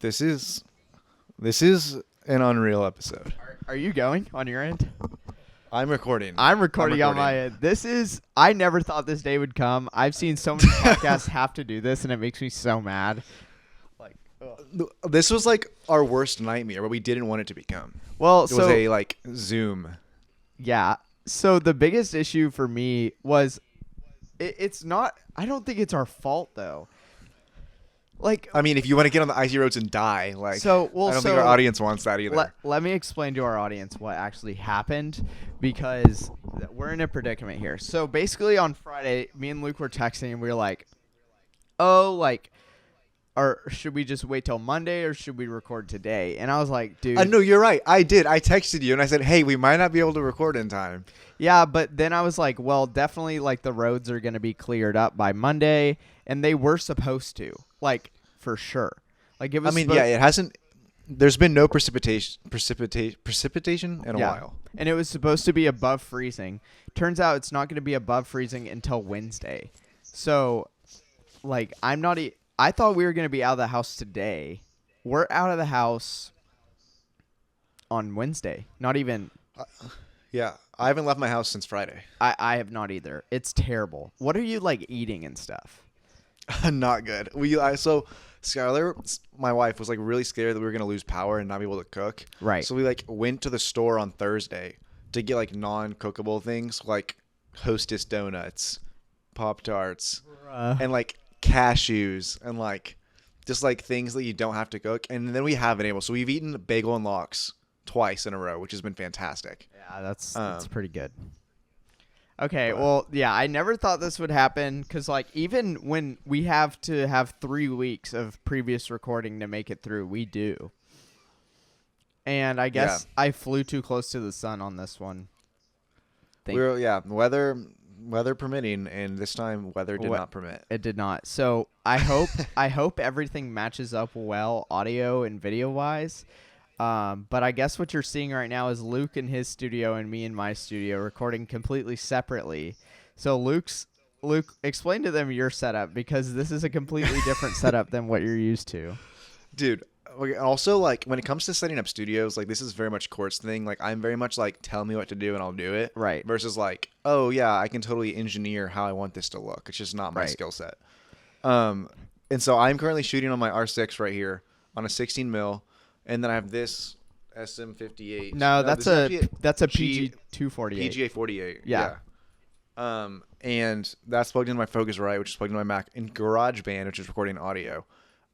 This is an unreal episode. Are you going on your end? I'm recording. I'm recording on my end. I never thought this day would come. I've seen so many podcasts have to do this, and it makes me so mad. This was like our worst nightmare, but we didn't want it to become. Well, it was a Zoom. Yeah. So the biggest issue for me was it's not. I don't think it's our fault though. I mean, if you want to get on the icy roads and die, I don't think our audience wants that either. Let me explain to our audience what actually happened, because we're in a predicament here. So basically on Friday, me and Luke were texting and we were like, or should we just wait till Monday or should we record today? And I was like, dude. No, you're right. I did. I texted you and I said, hey, we might not be able to record in time. Yeah, but then I was like, well, definitely the roads are going to be cleared up by Monday. And they were supposed to, for sure. It was. It hasn't. There's been no precipitation in a while. And it was supposed to be above freezing. Turns out it's not going to be above freezing until Wednesday. So, I thought we were going to be out of the house today. We're out of the house on Wednesday. Not even. Yeah, I haven't left my house since Friday. I have not either. It's terrible. What are you eating and stuff? Not good. So Skylar, my wife, was really scared that we were gonna lose power and not be able to cook. Right. So we went to the store on Thursday to get non-cookable things like Hostess donuts, Pop-Tarts, and cashews and just things that you don't have to cook. And then we have been able. So we've eaten bagel and lox twice in a row, which has been fantastic. Yeah, that's pretty good. Okay, well, yeah, I never thought this would happen because, even when we have to have 3 weeks of previous recording to make it through, we do. And I guess I flew too close to the sun on this one. Weather permitting, and this time weather did not permit. It did not. So I hope everything matches up well, audio and video wise. But I guess what you're seeing right now is Luke in his studio and me in my studio recording completely separately. So Luke, explain to them your setup, because this is a completely different setup than what you're used to. Dude, also when it comes to setting up studios, this is very much Cort's thing. I'm very much tell me what to do and I'll do it. Right. Versus oh yeah, I can totally engineer how I want this to look. It's just not my skill set. And so I'm currently shooting on my R6 right here on a 16 mil. And then I have this SM58. No, that's a PG 248. PGA 48. Yeah. And that's plugged into my Focusrite, which is plugged into my Mac, and GarageBand, which is recording audio.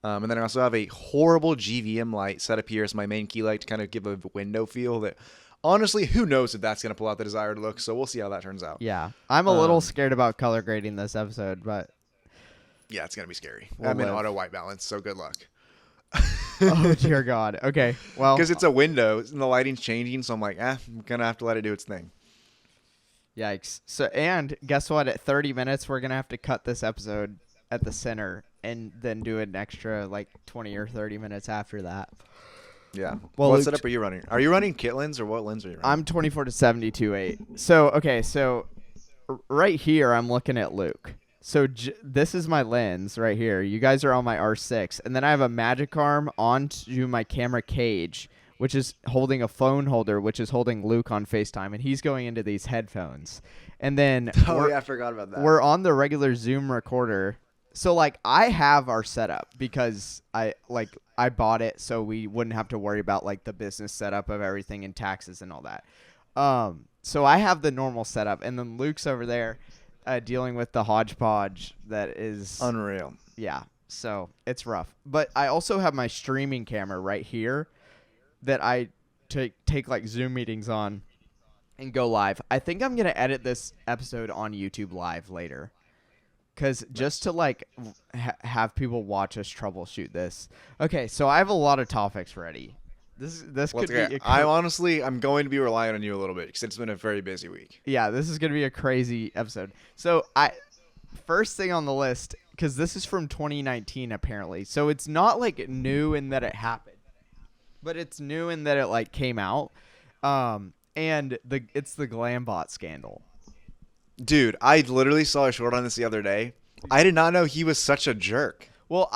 And then I also have a horrible GVM light set up here as my main key light to kind of give a window feel that, honestly, who knows if that's going to pull out the desired look. So we'll see how that turns out. Yeah. I'm a little scared about color grading this episode, but. Yeah, it's going to be scary. I'm in auto white balance, so good luck. Oh, dear God. Okay, well. Because it's a window and the lighting's changing, so I'm I'm going to have to let it do its thing. Yikes. So, and guess what? At 30 minutes, we're going to have to cut this episode at the center and then do an extra 20 or 30 minutes after that. Yeah. Well, what setup are you running? Are you running kit lens, or what lens are you running? I'm 24-70 2.8. So right here, I'm looking at Luke. So this is my lens right here. You guys are on my R6. And then I have a magic arm onto my camera cage, which is holding a phone holder, which is holding Luke on FaceTime. And he's going into these headphones. And then I forgot about that. We're on the regular Zoom recorder. So I have our setup because I bought it so we wouldn't have to worry about the business setup of everything and taxes and all that. So I have the normal setup. And then Luke's over there. Dealing with the hodgepodge that is unreal. Yeah, so it's rough. But I also have my streaming camera right here that I take Zoom meetings on and go live. I think I'm gonna edit this episode on YouTube Live later, because just to have people watch us troubleshoot this. Okay, so I have a lot of topics ready. This could be. I'm going to be relying on you a little bit because it's been a very busy week. Yeah, this is going to be a crazy episode. So first thing on the list, because this is from 2019 apparently, so it's not new in that it happened, but it's new in that it came out. And it's the Glambot scandal. Dude, I literally saw a short on this the other day. I did not know he was such a jerk. Well,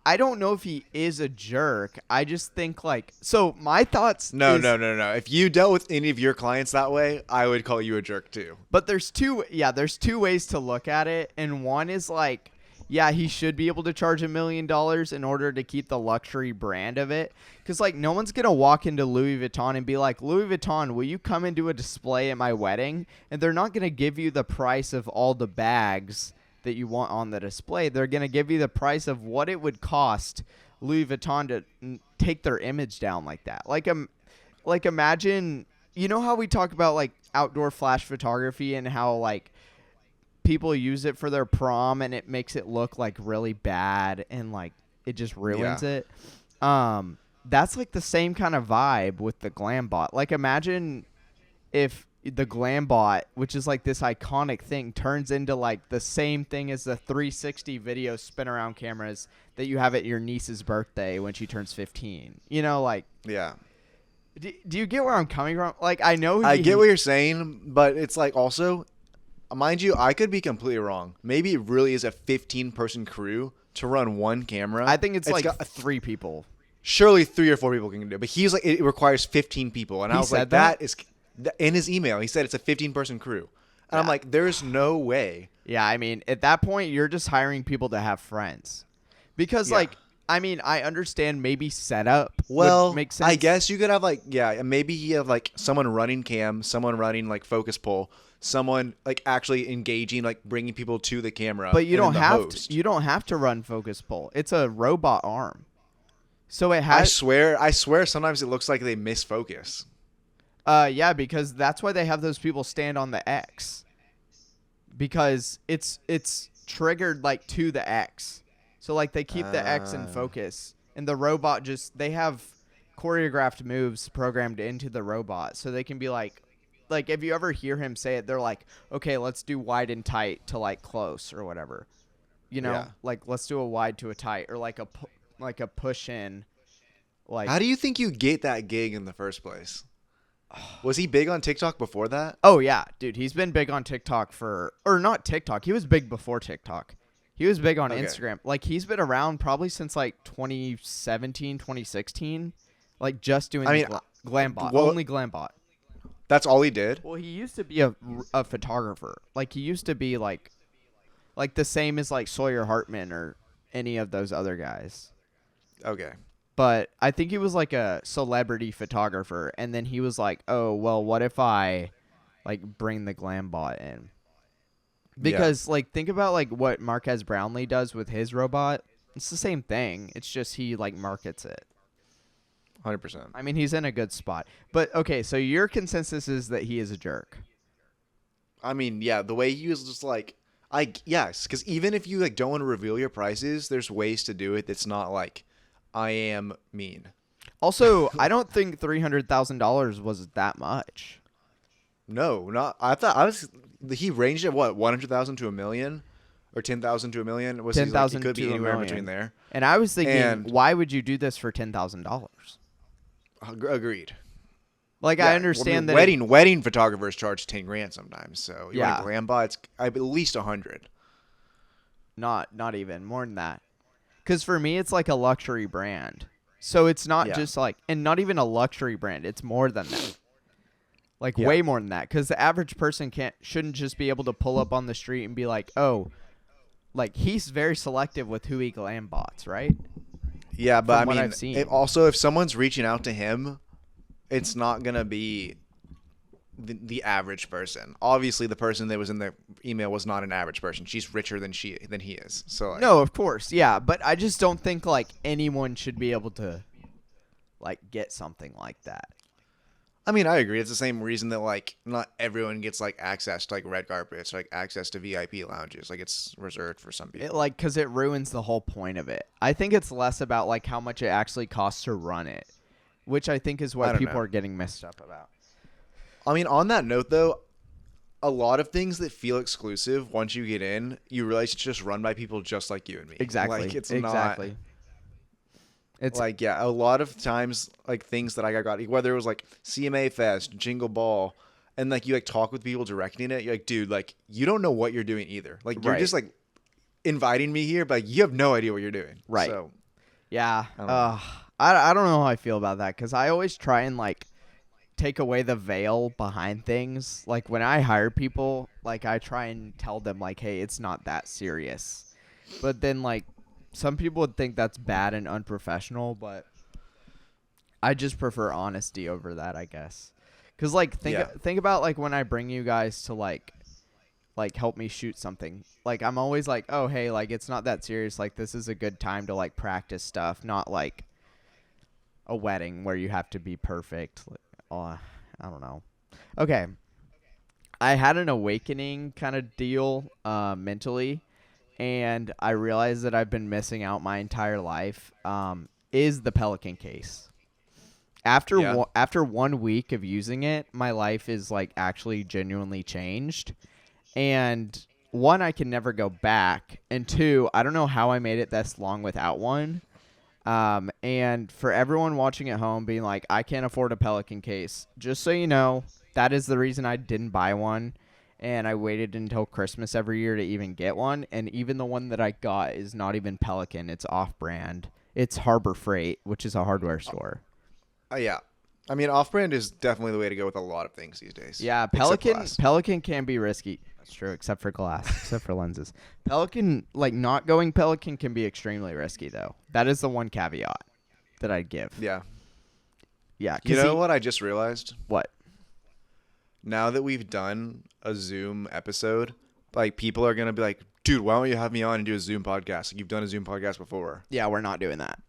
I don't know if he is a jerk. I just think like, so my thoughts. No. If you dealt with any of your clients that way, I would call you a jerk too. But there's two ways to look at it. And one is like, yeah, he should be able to charge $1 million in order to keep the luxury brand of it. Because like no one's going to walk into Louis Vuitton and be like, Louis Vuitton, will you come and do a display at my wedding? And they're not going to give you the price of all the bags that you want on the display. They're going to give you the price of what it would cost Louis Vuitton to take their image down like that. Like imagine, you know how we talk about like outdoor flash photography and how like people use it for their prom and it makes it look like really bad and like it just ruins it. That's like the same kind of vibe with the glam bot. Like imagine if the glam bot, which is like this iconic thing, turns into like the same thing as the 360 video spin around cameras that you have at your niece's birthday when she turns 15. You know, like, yeah. Do you get where I'm coming from? Like, I know I get what you're saying, but it's like also, mind you, I could be completely wrong. Maybe it really is a 15-person crew to run one camera. I think it's like 3 people. Surely 3 or 4 people can do it, but he's like, it requires 15 people, and I was like, that is. In his email, he said it's a 15-person crew. And I'm like, there's no way. Yeah, I mean, at that point, you're just hiring people to have friends. Because, like, I mean, I understand maybe setup would make sense. I guess you could have, like, maybe you have, like, someone running cam, someone running, like, focus pull, someone, like, actually engaging, like, bringing people to the camera. But you don't have to run focus pull. It's a robot arm. So it has... I swear sometimes it looks like they miss focus. Yeah, because that's why they have those people stand on the X. Because it's triggered like to the X. So like they keep the X in focus. And the robot they have choreographed moves programmed into the robot. So they can be like if you ever hear him say it, they're like, okay, let's do wide and tight to like close or whatever. You know, like let's do a wide to a tight or like a push in. Like, how do you think you get that gig in the first place? Was he big on TikTok before that? Oh, yeah. Dude, he's been big on TikTok or not TikTok. He was big before TikTok. He was big on Instagram. Like, he's been around probably since, like, 2017, 2016. Like, just doing glam bot. Only glam bot. That's all he did? Well, he used to be a photographer. Like, he used to be, like the same as, like, Sawyer Hartman or any of those other guys. Okay. But I think he was like a celebrity photographer, and then he was like, "Oh, well, what if I like bring the glam bot in?" Because like think about like what Marquez Brownlee does with his robot. It's the same thing. It's just he like markets it. 100%. I mean, he's in a good spot. But okay, so your consensus is that he is a jerk. I mean, yeah, the way he was just like, yes, because even if you like don't want to reveal your prices, there's ways to do it that's not like, I am mean. Also, I don't think $300,000 was that much. No, not. I thought he ranged at what, 100,000 to $1 million, or 10,000 to $1 million. Was 10,000 he could be to anywhere $1 in million. between there. And I was thinking, why would you do this for $10,000? Agreed. Like I understand that wedding photographers charge $10,000 sometimes. So you want a glam bot, it's at least 100. Not even more than that. Because for me, it's like a luxury brand. So it's not just like, and not even a luxury brand. It's more than that. Like way more than that. Because the average person shouldn't just be able to pull up on the street and be like, oh, like he's very selective with who he glam bots, right? Yeah, but From I mean, I've seen. if someone's reaching out to him, it's not going to be the average person. Obviously, the person that was in the email was not an average person. She's richer than he is. So like, no, of course, yeah, but I just don't think like anyone should be able to like get something like that. I mean, I agree. It's the same reason that like not everyone gets like access to like red carpets, like access to VIP lounges. Like it's reserved for some people. Because it ruins the whole point of it. I think it's less about like how much it actually costs to run it, which I think is what people are getting messed up about. I mean, on that note, though, a lot of things that feel exclusive, once you get in, you realize it's just run by people just like you and me. Exactly. Like, it's exactly. not... It's like, a lot of times, like, things that I got, whether it was, like, CMA Fest, Jingle Ball, and, like, you, like, talk with people directing it, you're like, dude, like, you don't know what you're doing either. Like, you're just, like, inviting me here, but like, you have no idea what you're doing. Right. So, Yeah. I don't know. I don't know how I feel about that because I always try and like take away the veil behind things. Like when I hire people, like I try and tell them like, hey, it's not that serious. But then like some people would think that's bad and unprofessional, but I just prefer honesty over that, I guess. Cuz like Yeah. think about like when I bring you guys to like help me shoot something. Like I'm always like, "Oh, hey, like it's not that serious. Like this is a good time to like practice stuff, not like a wedding where you have to be perfect." I don't know. Okay. I had an awakening kind of deal mentally, and I realized that I've been missing out my entire life is the Pelican case. Yeah. After 1 week of using it, my life is like actually genuinely changed. And one, I can never go back, and two, I don't know how I made it this long without one. And for everyone watching at home being like, I can't afford a Pelican case, just so you know, that is the reason I didn't buy one. And I waited until Christmas every year to even get one. And even the one that I got is not even Pelican. It's off-brand. It's Harbor Freight, which is a hardware store. Yeah. I mean, off-brand is definitely the way to go with a lot of things these days. Yeah, Except glass. Pelican can be risky. That's true, except for glass, except for lenses. Pelican, like not going Pelican can be extremely risky though. That is the one caveat that I'd give. Yeah. Yeah. You know what I just realized? What? Now that we've done a Zoom episode, like people are gonna be like, "Dude, why don't you have me on and do a Zoom podcast? Like, you've done a Zoom podcast before." Yeah, we're not doing that.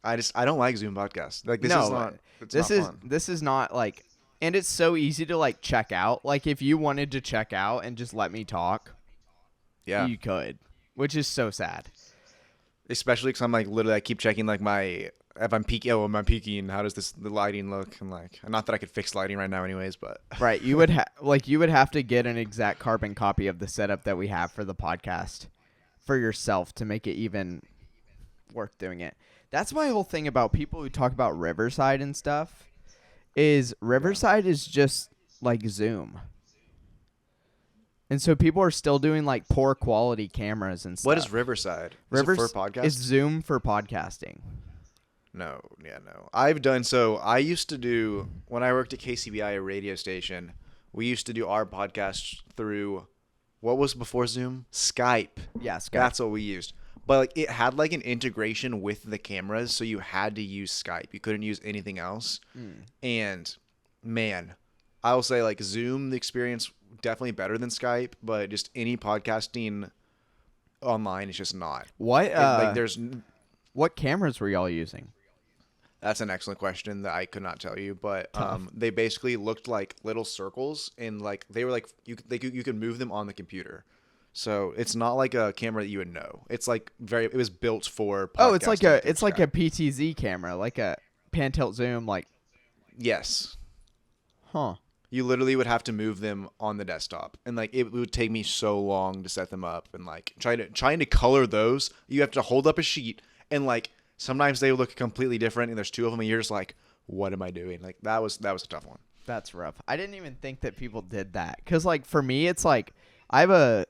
I don't like Zoom podcasts. Like this No, is not. It's this not is fun. this is not like, and it's so easy to like check out. Like if you wanted to check out and just let me talk, Yeah. you could, which is so sad. Especially because I'm like literally, I keep checking like if I'm peeking. Oh, am I peeking? How does the lighting look? And like, not that I could fix lighting right now, anyways. But Right, you would have to get an exact carbon copy of the setup that we have for the podcast for yourself to make it even worth doing it. That's my whole thing about people who talk about Riverside and stuff. Is Riverside is just like Zoom. And so people are still doing like poor quality cameras and stuff. what is Riverside? Is it for podcasts? It's Zoom for podcasting. No, yeah, no. I've done so. I used to do when I worked at KCBI, a radio station. We used to do our podcast through what was before Zoom? Skype. Yeah, Skype. That's what we used. But like it had like an integration with the cameras, so you had to use Skype. You couldn't use anything else. And man, I will say like Zoom, the experience definitely better than Skype, but just any podcasting online is just not. What cameras were y'all using? That's an excellent question that I could not tell you, but they basically looked like little circles, and like they were like you could move them on the computer. So it's not like a camera that you would know. It's like it was built for podcasting. Oh, it's like a PTZ camera, like a pan tilt zoom, like. Yes. Huh. You literally would have to move them on the desktop, and like it would take me so long to set them up, and like trying to color those. You have to hold up a sheet, and like sometimes they look completely different, and there's two of them, and you're just like, what am I doing? Like that was a tough one. That's rough. I didn't even think that people did that, because like for me, it's like I have a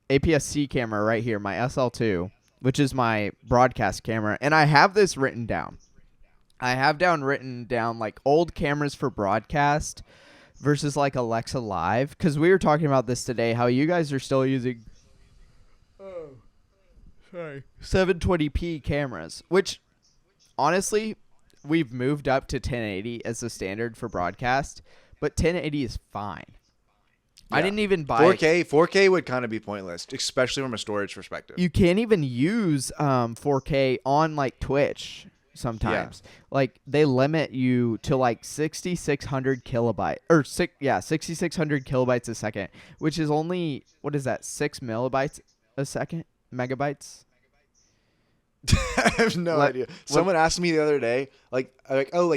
APS-C camera right here, my SL2, which is my broadcast camera, and I have this written down. I have written down like old cameras for broadcast versus like Alexa Live, because we were talking about this today, how you guys are still using 720p cameras, which honestly we've moved up to 1080 as the standard for broadcast, but 1080 is fine. Yeah. I didn't even buy 4K. 4K would kind of be pointless, especially from a storage perspective. You can't even use 4K on like Twitch sometimes. Yeah. Like they limit you to like 6600 kilobyte or 6600 kilobytes a second, which is only, what is that, 6 megabytes a second? Megabytes? I have no idea. Someone asked me the other day, like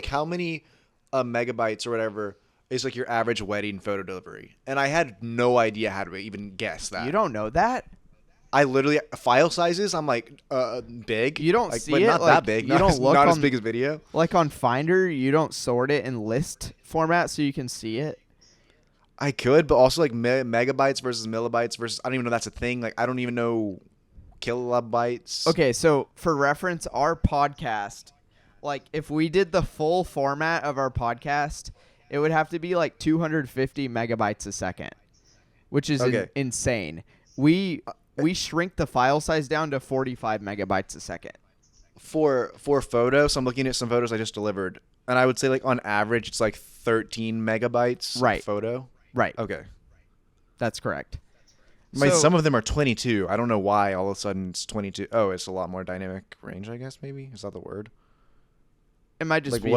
how many megabytes or whatever is like your average wedding photo delivery, and I had no idea how to even guess that. You don't know that? I literally file sizes. I'm like big. You don't like, see but it. Not like, that big. You don't look not on, as big as video. Like on Finder, you don't sort it in list format so you can see it. I could, but also like megabytes versus millibytes versus. I don't even know that's a thing. Like I don't even know kilobytes. Okay, so for reference, our podcast, like if we did the full format of our podcast, it would have to be like 250 megabytes a second, which is Okay. insane. We shrink the file size down to 45 megabytes a second. For photos, so I'm looking at some photos I just delivered, and I would say like on average it's like 13 megabytes Right. photo. Right. Okay. That's correct. I mean, So- some of them are 22. I don't know why all of a sudden it's 22. Oh, it's a lot more dynamic range, I guess. Maybe is that the word? It might just Like be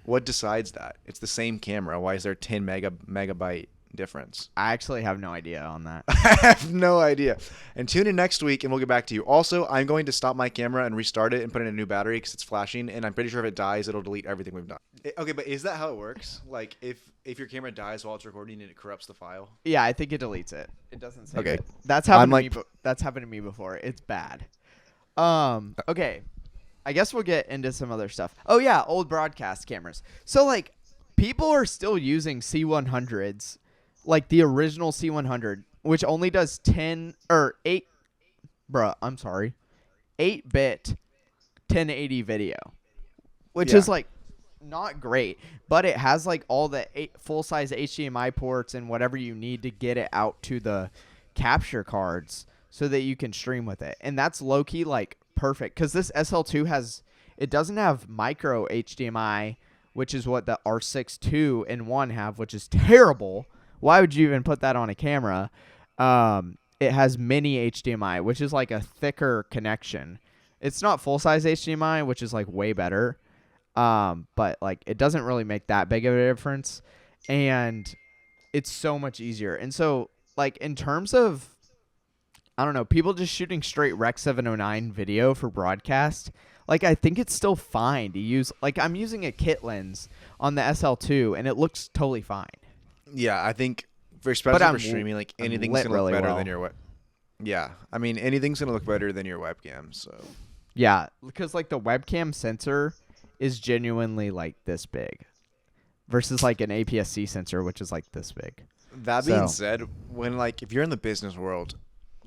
what decides that? It's the same camera. Why is there 10 megabyte difference? I actually have no idea on that. I have no idea. And tune in next week, and we'll get back to you. Also, I'm going to stop my camera and restart it and put in a new battery because it's flashing, and I'm pretty sure if it dies, it'll delete everything we've done. Okay, but is that how it works? Like, if your camera dies while it's recording and it corrupts the file? Yeah, I think it deletes it. It doesn't save Okay. it. That's happened I'm to me. That's happened to me before. It's bad. Okay. I guess we'll get into some other stuff. Oh yeah, old broadcast cameras. So like, people are still using C100s, like the original C100, which only does 8-bit 1080 video, which Yeah. is like not great, but it has like all the full-size HDMI ports and whatever you need to get it out to the capture cards so that you can stream with it. And that's low-key like perfect because this SL2 doesn't have micro HDMI, which is what the R6 2 and 1 have, which is terrible. Why would you even put that on a camera? It has mini HDMI, which is like a thicker connection. It's not full-size HDMI, which is like way better. But like it doesn't really make that big of a difference, and it's so much easier. And so like in terms of, I don't know, people just shooting straight Rec 709 video for broadcast, like I think it's still fine to use. Like I'm using a kit lens on the SL2 and it looks totally fine. Yeah, I think especially I'm for streaming, like I'm anything's lit gonna look really better well. than your Yeah, I mean anything's gonna look better than your webcam. So Yeah, because like the webcam sensor is genuinely like this big versus like an APS-C sensor, which is like this big. that being So- said, when like if you're in the business world,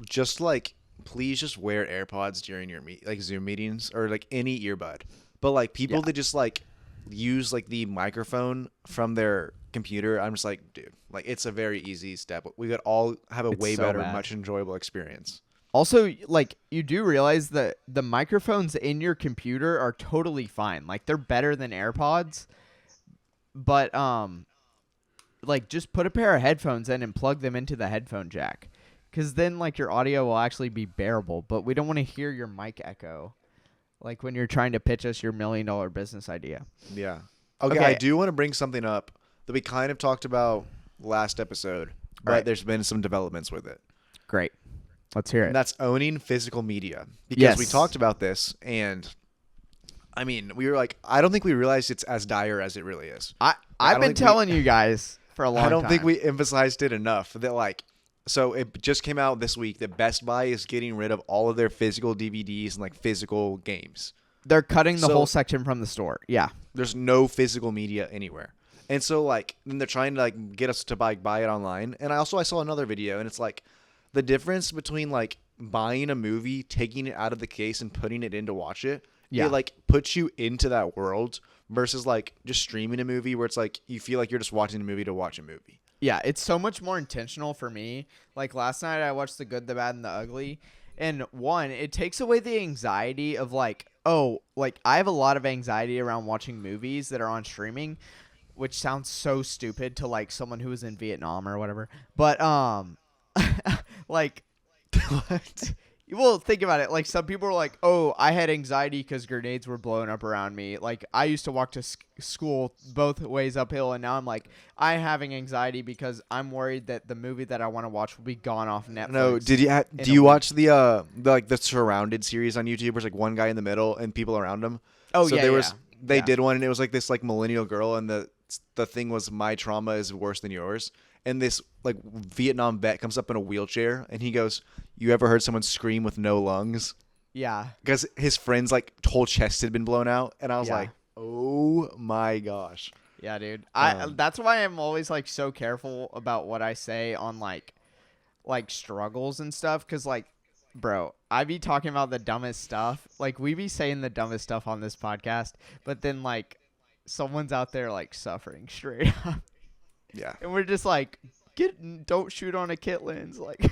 just like please just wear AirPods during your like Zoom meetings or like any earbud. But like people Yeah. that just like use like the microphone from their computer, I'm just like, dude, like it's a very easy step. We could all have a It's way so better, bad. much enjoyable experience. Also, like you do realize that the microphones in your computer are totally fine. Like they're better than AirPods. But like just put a pair of headphones in and plug them into the headphone jack. Cuz then like your audio will actually be bearable, but we don't want to hear your mic echo like when you're trying to pitch us your $1 million business idea. Yeah. Okay, I do want to bring something up that we kind of talked about last episode, but Right. there's been some developments with it. Great. Let's hear And it. that's owning physical media. Because Yes. we talked about this, and I mean, we were like, I don't think we realized it's as dire as it really is. I've don't been think we- telling you guys for a long time. I don't think we emphasized it enough that like, so it just came out this week that Best Buy is getting rid of all of their physical DVDs and like physical games. They're cutting the So- whole section from the store. Yeah. There's no physical media anywhere. And so like then they're trying to like get us to buy it online. And I saw another video, and it's like the difference between like buying a movie, taking it out of the case and putting it in to watch it. Yeah. It like puts you into that world versus like just streaming a movie where it's like you feel like you're just watching a movie to watch a movie. Yeah, it's so much more intentional for me. Like last night I watched The Good, the Bad, and the Ugly. And one, it takes away the anxiety of like, oh, like I have a lot of anxiety around watching movies that are on streaming, which sounds so stupid to like someone who was in Vietnam or whatever. But like What? well, think about it. Like some people are like, "Oh, I had anxiety because grenades were blowing up around me." Like I used to walk to school both ways uphill, and now I'm like, I'm having anxiety because I'm worried that the movie that I want to watch will be gone off Netflix. No, in do a you week. watch the like the Surrounded series on YouTube? Where it's like one guy in the middle and people around him. Oh, so yeah, there yeah. was they Yeah. did one, and it was like this like millennial girl, and the thing was my trauma is worse than yours. And this like Vietnam vet comes up in a wheelchair, and he goes, "You ever heard someone scream with no lungs?" Yeah. Because his friend's like whole chest had been blown out, and I was Yeah. like, "Oh my gosh!" Yeah, dude. Um, That's why I'm always like so careful about what I say on like struggles and stuff, cuz like Bro, I be talking about the dumbest stuff. Like, we be saying the dumbest stuff on this podcast, but then, like, someone's out there, like, suffering straight up. Yeah. And we're just like, don't shoot on a kit lens. Like,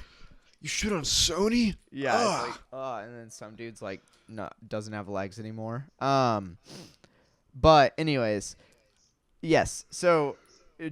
You shoot on Sony? yeah. It's like, and then some dude's like, no, doesn't have legs anymore. But anyways, yes. So,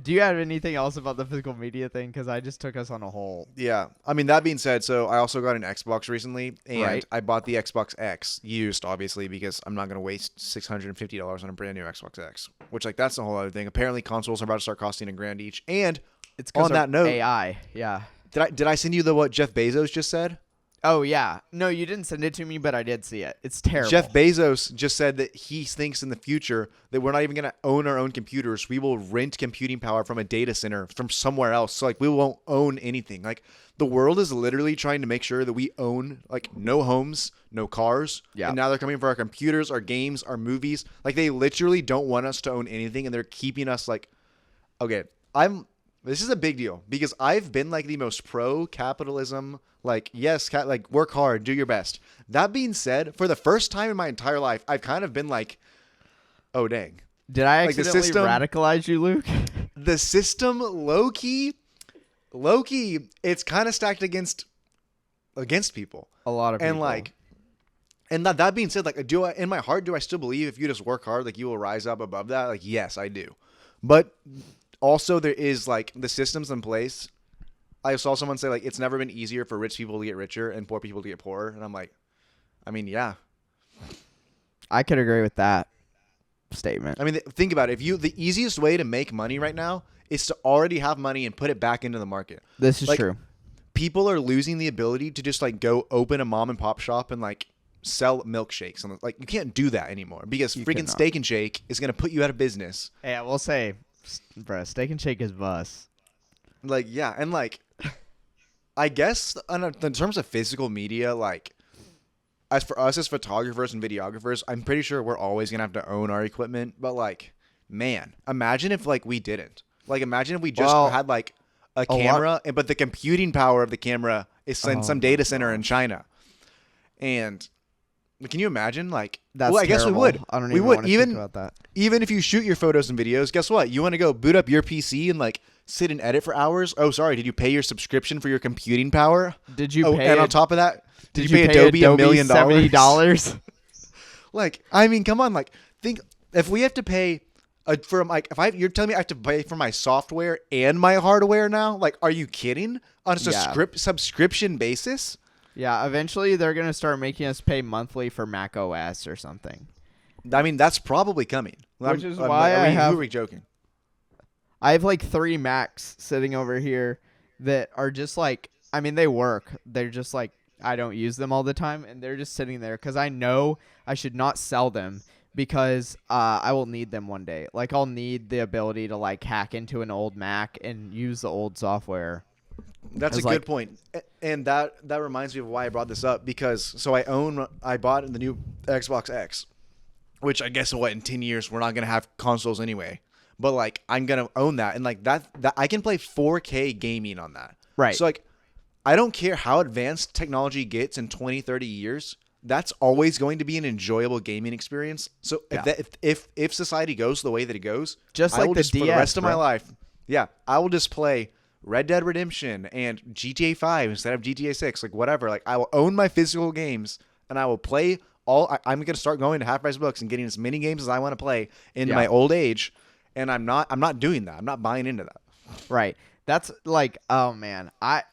do you have anything else about the physical media thing? Because I just took us on a whole. Yeah. I mean, that being said, so I also got an Xbox recently, and Right. I bought the Xbox X used, obviously, because I'm not going to waste $650 on a brand new Xbox X, which, like, that's a whole other thing. Apparently, consoles are about to start costing $1,000 each. And It's on that note, AI. Yeah. did I send you what Jeff Bezos just said? Oh, yeah. No, you didn't send it to me, but I did see it. It's terrible. Jeff Bezos just said that he thinks in the future that we're not even going to own our own computers. We will rent computing power from a data center from somewhere else. So, like, we won't own anything. Like, the world is literally trying to make sure that we own, like, no homes, no cars. Yeah. And now they're coming for our computers, our games, our movies. Like, they literally don't want us to own anything, and they're keeping us, like, okay, this is a big deal because I've been, like, the most pro-capitalism, like, yes, like, work hard, do your best. That being said, for the first time in my entire life, I've kind of been like, oh, dang. Did I Like, the accidentally system- radicalize you, Luke? The system, low-key, it's kind of stacked against people. A lot of people. And, like, and that being said, like, in my heart, do I still believe if you just work hard, like, you will rise up above that? Like, yes, I do. But also there is, like, the systems in place. I saw someone say, like, it's never been easier for rich people to get richer and poor people to get poorer. And I'm like, I mean, yeah. I could agree with that statement. I mean, think about it. The easiest way to make money right now is to already have money and put it back into the market. This is Like, true. People are losing the ability to just, like, go open a mom and pop shop and, like, sell milkshakes. And, like, you can't do that anymore because freaking cannot. Steak and Shake is going to put you out of business. Hey, I will say, bro, Steak and Shake is bus. Like, yeah. And, like, I guess in terms of physical media, like, as for us as photographers and videographers, I'm pretty sure we're always going to have to own our equipment. But, like, man, imagine if, like, we didn't. Like, imagine if we just had, like, a camera, but the computing power of the camera is in some data center in China. And can you imagine? Like, That's well, I guess we terrible. would. I don't we even would want to even think about that. Even if you shoot your photos and videos, guess what? You want to go boot up your PC and, like, sit and edit for hours? Oh, sorry. Did you pay your subscription for your computing power? Did you pay? And on top of that, did you pay Adobe $1 million? $70? Like, I mean, come on. Like, think if we have to pay you're telling me I have to pay for my software and my hardware now? Like, are you kidding? On a subscription basis? Yeah, eventually they're going to start making us pay monthly for Mac OS or something. I mean, that's probably coming. Which is why who are we joking? I have like 3 Macs sitting over here that are just like, I mean, they work. They're just like, I don't use them all the time, and they're just sitting there because I know I should not sell them because I will need them one day. Like, I'll need the ability to, like, hack into an old Mac and use the old software. That's a good point. And that reminds me of why I brought this up, because so I bought the new Xbox X, which I guess in 10 years we're not going to have consoles anyway. But, like, I'm going to own that, and, like, that I can play 4K gaming on that. Right. So, like, I don't care how advanced technology gets in 20, 30 years. That's always going to be an enjoyable gaming experience. So if society goes the way that it goes, just like the DS, for the rest of my life, I will just play Red Dead Redemption and GTA 5 instead of GTA 6, like, whatever. Like, I will own my physical games and I will play I'm going to start going to Half Price Books and getting as many games as I want to play in my old age. And I'm not doing that. I'm not buying into that. Right. That's like, oh man, I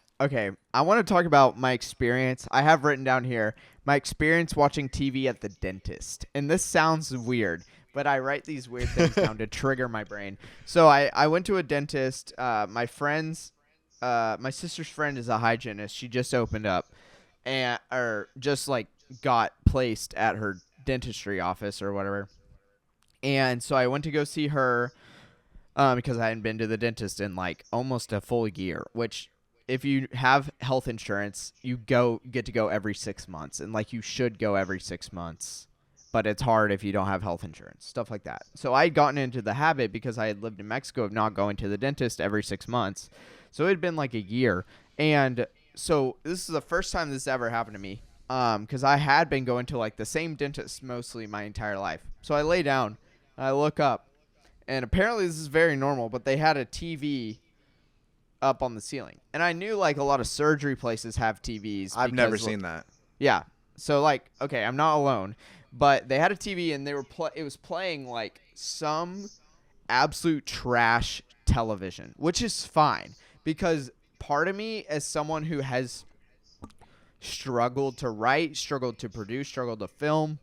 want to talk about my experience. I have written down here my experience watching TV at the dentist. And this sounds weird, but I write these weird things down to trigger my brain. So I went to a dentist. My sister's friend is a hygienist. She just opened up or just like got placed at her dentistry office or whatever. And so I went to go see her because I hadn't been to the dentist in like almost a full year, which if you have health insurance, you get to go every 6 months, and like you should go every 6 months, but it's hard if you don't have health insurance, stuff like that. So I had gotten into the habit because I had lived in Mexico of not going to the dentist every 6 months. So it had been like a year, and so this is the first time this ever happened to me. Because I had been going to like the same dentist mostly my entire life. So I lay down, I look up, and apparently this is very normal, but they had a TV up on the ceiling. And I knew like a lot of surgery places have TVs. I've never seen that. Yeah. So like, okay, I'm not alone, but they had a TV and they were it was playing like some absolute trash television, which is fine because part of me as someone who has struggled to write, struggled to produce, struggled to film,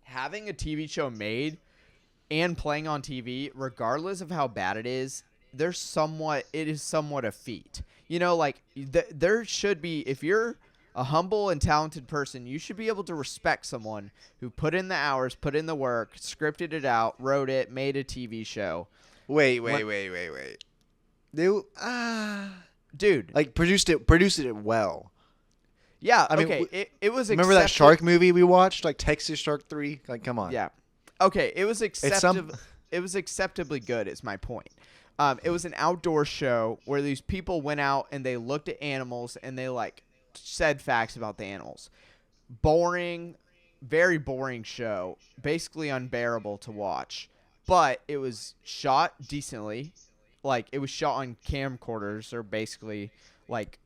having a TV show made and playing on TV, regardless of how bad it is, it is somewhat a feat. You know, like there should be, if you're a humble and talented person, you should be able to respect someone who put in the hours, put in the work, scripted it out, wrote it, made a TV show. Wait. Dude, like produced it well. Yeah, I mean, okay. It was. Remember that shark movie we watched, like Texas Shark 3? Like, come on. Yeah. Okay, it was It was acceptably good. Is my point. It was an outdoor show where these people went out and they looked at animals and they like said facts about the animals. Boring, very boring show. Basically unbearable to watch. But it was shot decently. Like it was shot on camcorders, or basically like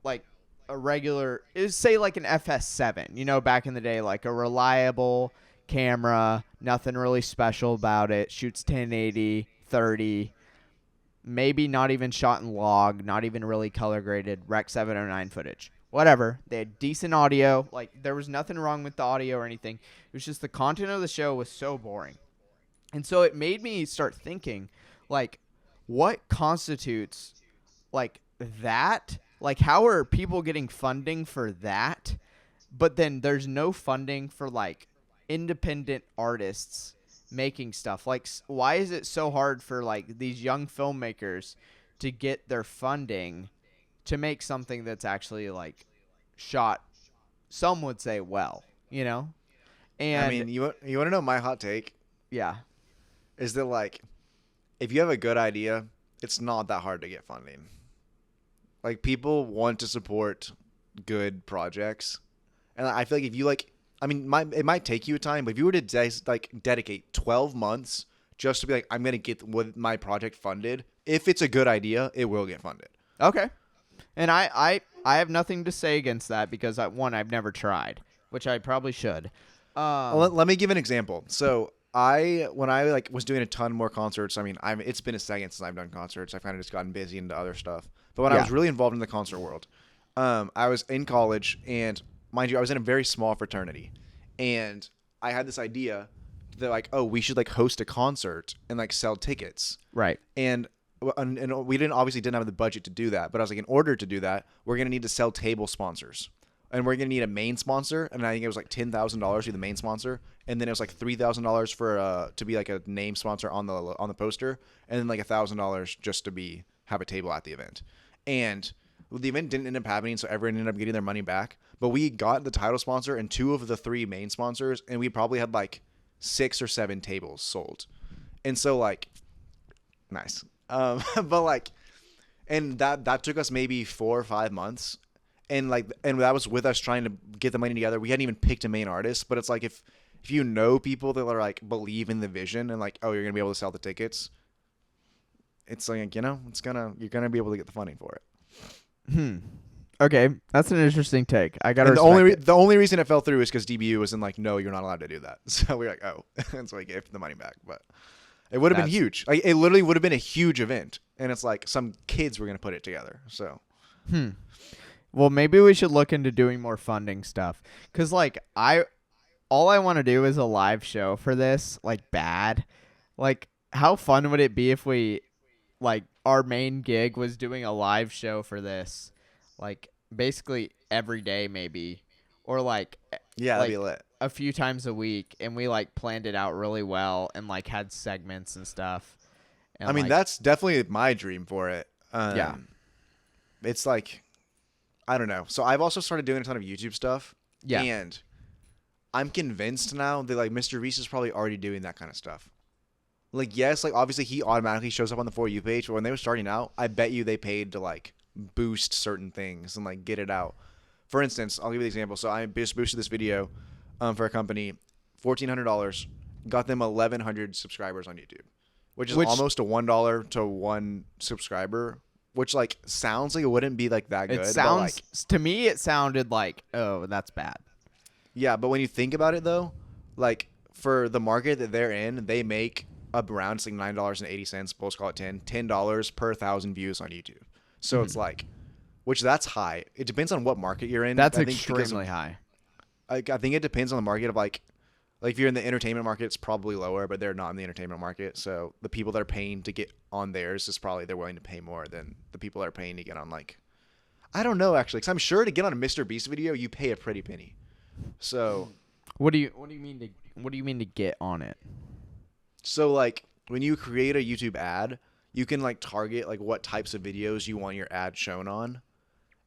like a regular, say like an FS7, back in the day, like a reliable camera, nothing really special about it, shoots 1080, 30, maybe not even shot in log, not even really color graded, Rec 709 footage. Whatever. They had decent audio. Like there was nothing wrong with the audio or anything. It was just the content of the show was so boring. And so it made me start thinking, like, what constitutes like that? Like, how are people getting funding for that? But then there's no funding for, like, independent artists making stuff. Like, why is it so hard for, like, these young filmmakers to get their funding to make something that's actually, like, shot, some would say, well, And I mean, you want to know my hot take? Yeah. Is that, like, if you have a good idea, it's not that hard to get funding. Like, people want to support good projects. And I feel like if you, like, I mean, it might take you a time, but if you were to, dedicate 12 months just to be like, I'm going to get my project funded, if it's a good idea, it will get funded. Okay. And I have nothing to say against that because, I've never tried, which I probably should. Well, let me give an example. So, when I was doing a ton more concerts, I mean, it's been a second since I've done concerts. I've kind of just gotten busy into other stuff. But when I was really involved in the concert world, I was in college, and mind you, I was in a very small fraternity, and I had this idea that like, oh, we should like host a concert and like sell tickets, right? And we didn't have the budget to do that. But I was like, in order to do that, we're gonna need to sell table sponsors. And we're gonna need a main sponsor, and I think it was like $10,000 to be the main sponsor, and then it was like $3,000 for to be like a name sponsor on the poster, and then like $1,000 just to have a table at the event. And the event didn't end up happening, so everyone ended up getting their money back. But we got the title sponsor and 2 of the 3 main sponsors, and we probably had like 6 or 7 tables sold. And so like, nice. But like, and that took us maybe 4 or 5 months. And that was with us trying to get the money together. We hadn't even picked a main artist, but it's like if you know people that are like believe in the vision and like, oh, you're gonna be able to sell the tickets, it's like, you're gonna be able to get the funding for it. Okay, that's an interesting take. I gotta. And the only reason it fell through is because DBU was in like, no, you're not allowed to do that. So we were like, oh, and so we gave the money back. But it would have been huge. Like it literally would have been a huge event, and it's like some kids were gonna put it together. So. Well, maybe we should look into doing more funding stuff. Cause like all I want to do is a live show for this. Like bad. Like how fun would it be if we, like our main gig was doing a live show for this, like basically every day maybe, or like that'd be lit. A few times a week, and we like planned it out really well and like had segments and stuff. And, I mean, that's definitely my dream for it. Yeah. It's like. I don't know. So I've also started doing a ton of YouTube stuff. Yeah. And I'm convinced now that like Mr. Reese is probably already doing that kind of stuff. Like, yes, like obviously he automatically shows up on the For You page, but when they were starting out, I bet you they paid to like boost certain things and like get it out. For instance, I'll give you the example. So I just boosted this video for a company, $1,400, got them 1,100 subscribers on YouTube, which is almost a $1 to one subscriber, which like sounds like it wouldn't be like that good. It sounds, but, like, to me, it sounded like, oh, that's bad. Yeah, but when you think about it though, like for the market that they're in, they make around it's like $9.80, let's call it $10 per 1,000 views on YouTube. So it's like, which that's high. It depends on what market you're in. That's I think extremely high. I think it depends on the market of like if you're in the entertainment market, it's probably lower, but they're not in the entertainment market. So the people that are paying to get on theirs is probably they're willing to pay more than the people that are paying to get on like, I don't know actually, because I'm sure to get on a Mr. Beast video, you pay a pretty penny. So what do you mean to get on it? So like when you create a YouTube ad, you can like target like what types of videos you want your ad shown on.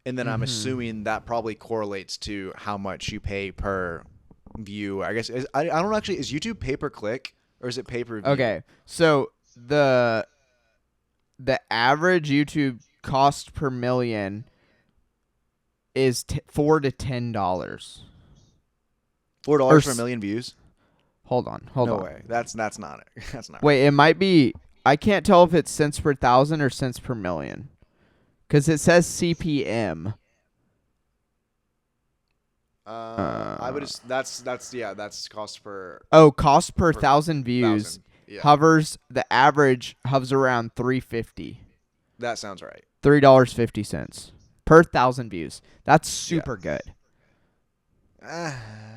And then I'm assuming that probably correlates to how much you pay per view. I guess I don't know actually, is YouTube pay per click or is it pay per view? Okay. So the average YouTube cost per million is $4 to $10. $4 for a million views? Hold on. No way. That's not it. That's not. Wait, it might be. I can't tell if it's cents per thousand or cents per million, because it says CPM. I would just that's cost per. Oh, cost per thousand views. Yeah. The average hovers around $3.50. That sounds right. $3.50 per 1,000 views. That's super good.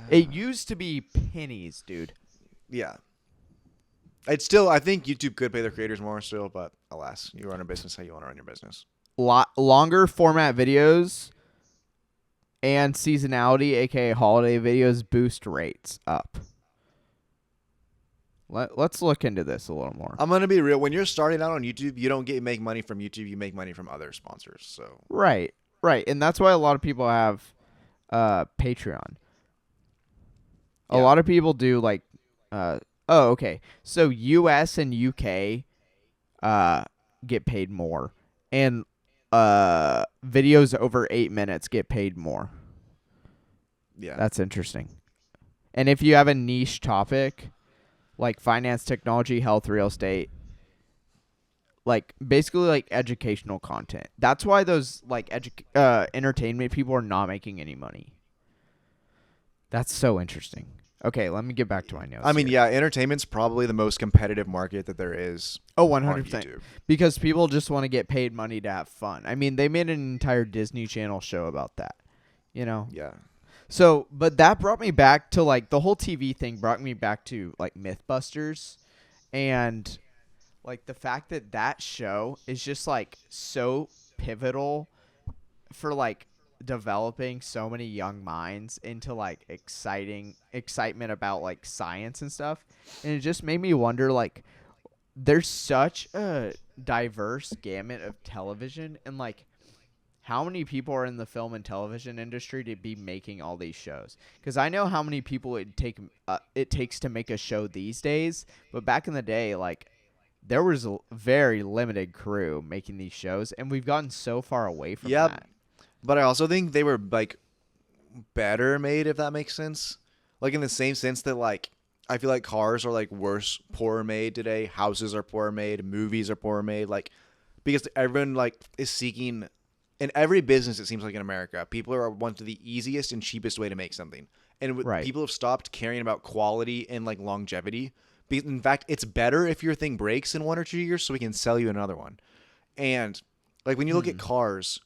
It used to be pennies, dude. Yeah. It's still, I think YouTube could pay their creators more still, but alas, you run a business how you want to run your business. Longer format videos and seasonality, aka holiday videos, boost rates up. Let's look into this a little more. I'm gonna be real. When you're starting out on YouTube, you don't make money from YouTube. You make money from other sponsors. So right, and that's why a lot of people have Patreon. A lot of people do like. Okay. So US and UK get paid more, and videos over 8 minutes get paid more. Yeah, that's interesting. And if you have a niche topic like finance, technology, health, real estate, like basically like educational content, that's why those like entertainment people are not making any money. That's so interesting. Okay, let me get back to my notes. I mean, yeah, entertainment's probably the most competitive market that there is. Oh, 100%. Because people just want to get paid money to have fun. I mean, they made an entire Disney Channel show about that, you know? Yeah. So, but that brought me back to, like, the whole TV thing brought me back to, like, Mythbusters. And, like, the fact that that show is just, like, so pivotal for, like, developing so many young minds into like excitement about like science and stuff. And it just made me wonder, like, there's such a diverse gamut of television, and like how many people are in the film and television industry to be making all these shows? Because I know how many people it takes to make a show these days, but back in the day, like, there was a very limited crew making these shows, and we've gotten so far away from that. But I also think they were, like, better made, if that makes sense. Like, in the same sense that, like, I feel like cars are, like, poorer made today. Houses are poorer made. Movies are poorer made. Like, because everyone, like, is seeking, in every business, it seems like in America, people are want the easiest and cheapest way to make something. And people have stopped caring about quality and, like, longevity. In fact, it's better if your thing breaks in 1 or 2 years so we can sell you another one. And, like, when you look at cars...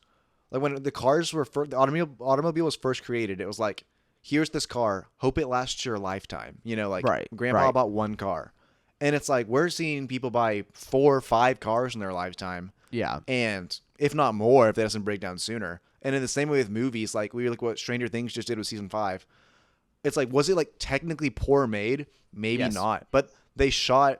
Like when the cars were the automobile was first created, it was like, here's this car, hope it lasts your lifetime. You know, like grandpa bought one car. And it's like we're seeing people buy 4 or 5 cars in their lifetime. Yeah. And if not more, if that doesn't break down sooner. And in the same way with movies, like we look what Stranger Things just did with season 5. It's like, was it like technically poor made? Maybe not. But they shot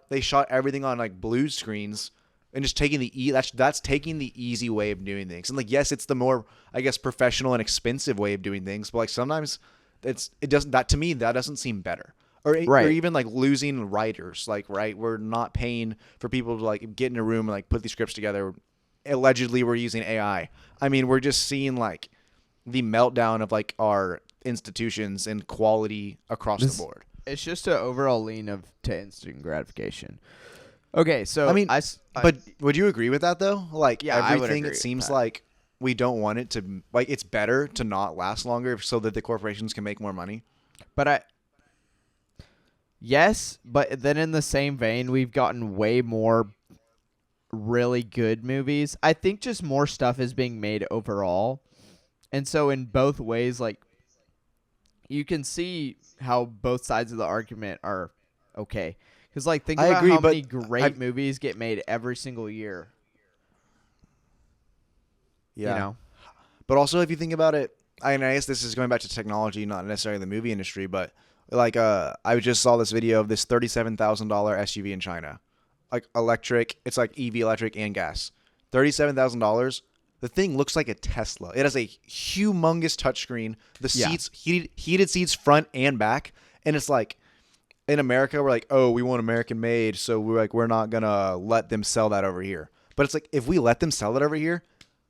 everything on like blue screens. And just taking that's taking the easy way of doing things. And like, yes, it's the more, I guess, professional and expensive way of doing things. But like sometimes to me, that doesn't seem better. Or even like losing writers. Like, we're not paying for people to like get in a room and like put these scripts together. allegedly we're using AI. I mean, we're just seeing like the meltdown of like our institutions and quality across the This board. it's just an overall lean to instant gratification. Okay, I so mean, but would you agree with that though? Like yeah, I would everything, agree it with seems that. like we don't want it to like it's better to not last longer so that the corporations can make more money. But yes, but then in the same vein, we've gotten way more really good movies. I think just more stuff is being made overall. And so in both ways, like you can see how both sides of the argument are okay. Because like think I about agree, how but many great I movies get made every single year. You yeah. know? But also, if you think about it, I guess this is going back to technology, not necessarily the movie industry, but like I just saw this video of this $37,000 SUV in China, like electric. It's like EV electric and gas. $37,000. The thing looks like a Tesla. It has a humongous touchscreen. The Yeah. seats, heated seats front and back, and it's like in America we're like, oh, we want American made, so we're not gonna let them sell that over here. But it's like if we let them sell it over here,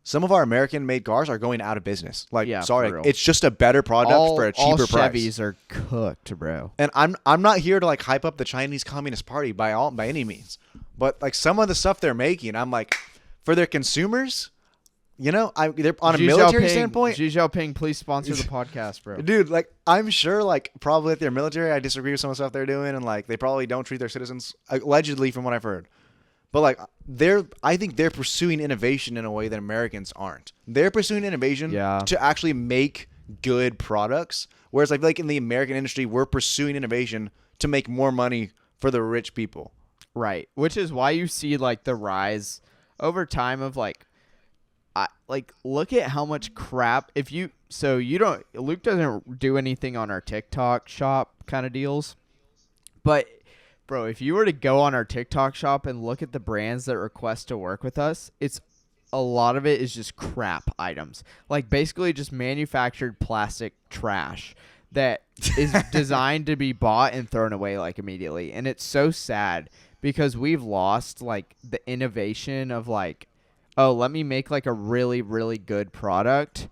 some of our American made cars are going out of business. Like, Yeah, sorry, for real. it's just a better product for a All cheaper price. Chevys are cooked, bro. And I'm not here to like hype up the Chinese Communist Party by any means, but like some of the stuff they're making, I'm like, for their consumers, they're on a military standpoint. Xi Jinping, please sponsor the podcast, bro. Dude, like I'm sure, like probably at their military, I disagree with some of the stuff they're doing, and like they probably don't treat their citizens allegedly, from what I've heard. But like I think they're pursuing innovation in a way that Americans aren't. They're pursuing innovation to actually make good products, whereas I feel like in the American industry, we're pursuing innovation to make more money for the rich people. Right. Which is why you see like the rise over time of like look at how much crap Luke doesn't do anything on our TikTok shop kind of deals. But bro, if you were to go on our TikTok shop and look at the brands that request to work with us, it's a lot of it is just crap items. Like basically just manufactured plastic trash that is designed to be bought and thrown away like immediately. And it's so sad because we've lost like the innovation of like, oh, let me make like a really, really good product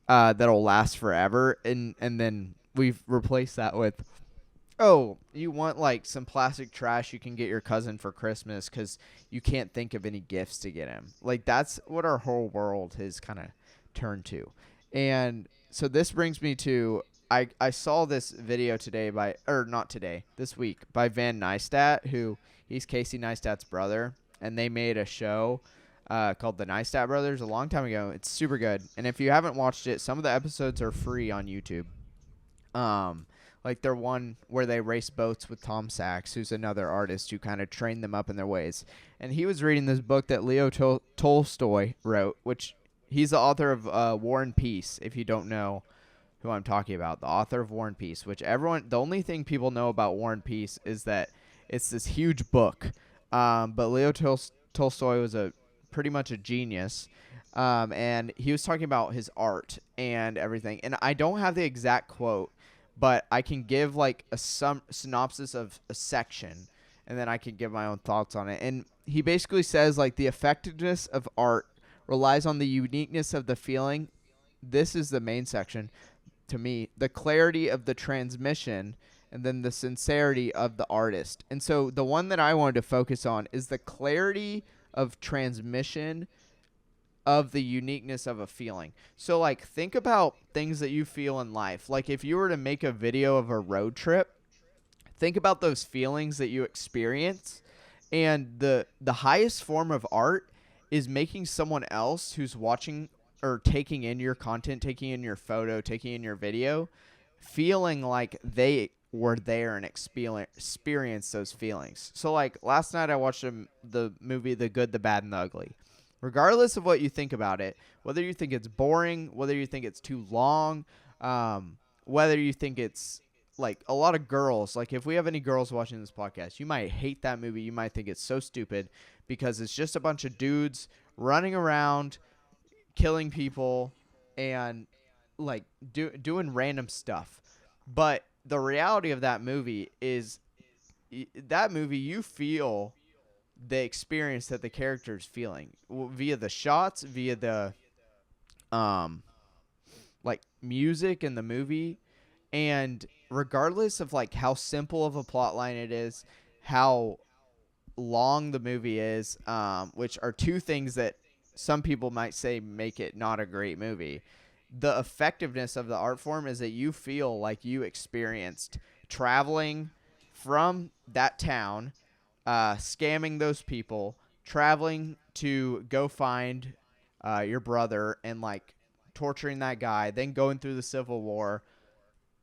that'll last forever. And then we've replaced that with, oh, you want like some plastic trash you can get your cousin for Christmas because you can't think of any gifts to get him. Like that's what our whole world has kind of turned to. And so this brings me to, I saw this video this week by Van Neistat, who he's Casey Neistat's brother. And they made a show called The Neistat Brothers a long time ago. It's super good. And if you haven't watched it, some of the episodes are free on YouTube. Like they're one where they race boats with Tom Sachs, who's another artist who kind of trained them up in their ways. And he was reading this book that Leo Tolstoy wrote, which he's the author of War and Peace, if you don't know who I'm talking about. The author of War and Peace, which the only thing people know about War and Peace is that it's this huge book. But Leo Tolstoy was pretty much a genius. And he was talking about his art and everything. And I don't have the exact quote, but I can give like a synopsis of a section, and then I can give my own thoughts on it. And he basically says like the effectiveness of art relies on the uniqueness of the feeling. This is the main section to me. The clarity of the transmission, and then the sincerity of the artist. And so the one that I wanted to focus on is the clarity of transmission of the uniqueness of a feeling. So like think about things that you feel in life. Like if you were to make a video of a road trip, think about those feelings that you experience. And the highest form of art is making someone else who's watching or taking in your content, taking in your photo, taking in your video, feeling like they were there and experience those feelings. So like last night I watched the movie The Good, the Bad, and the Ugly. Regardless of what you think about it, whether you think it's boring, whether you think it's too long, whether you think it's like a lot of girls, like if we have any girls watching this podcast, you might hate that movie. You might think it's so stupid because it's just a bunch of dudes running around, killing people, and like doing random stuff. But the reality of that movie is you feel the experience that the character is feeling via the shots, via the like music in the movie, and regardless of like how simple of a plot line it is, how long the movie is, which are two things that some people might say make it not a great movie. The effectiveness of the art form is that you feel like you experienced traveling from that town, scamming those people, traveling to go find your brother and like torturing that guy, then going through the Civil War,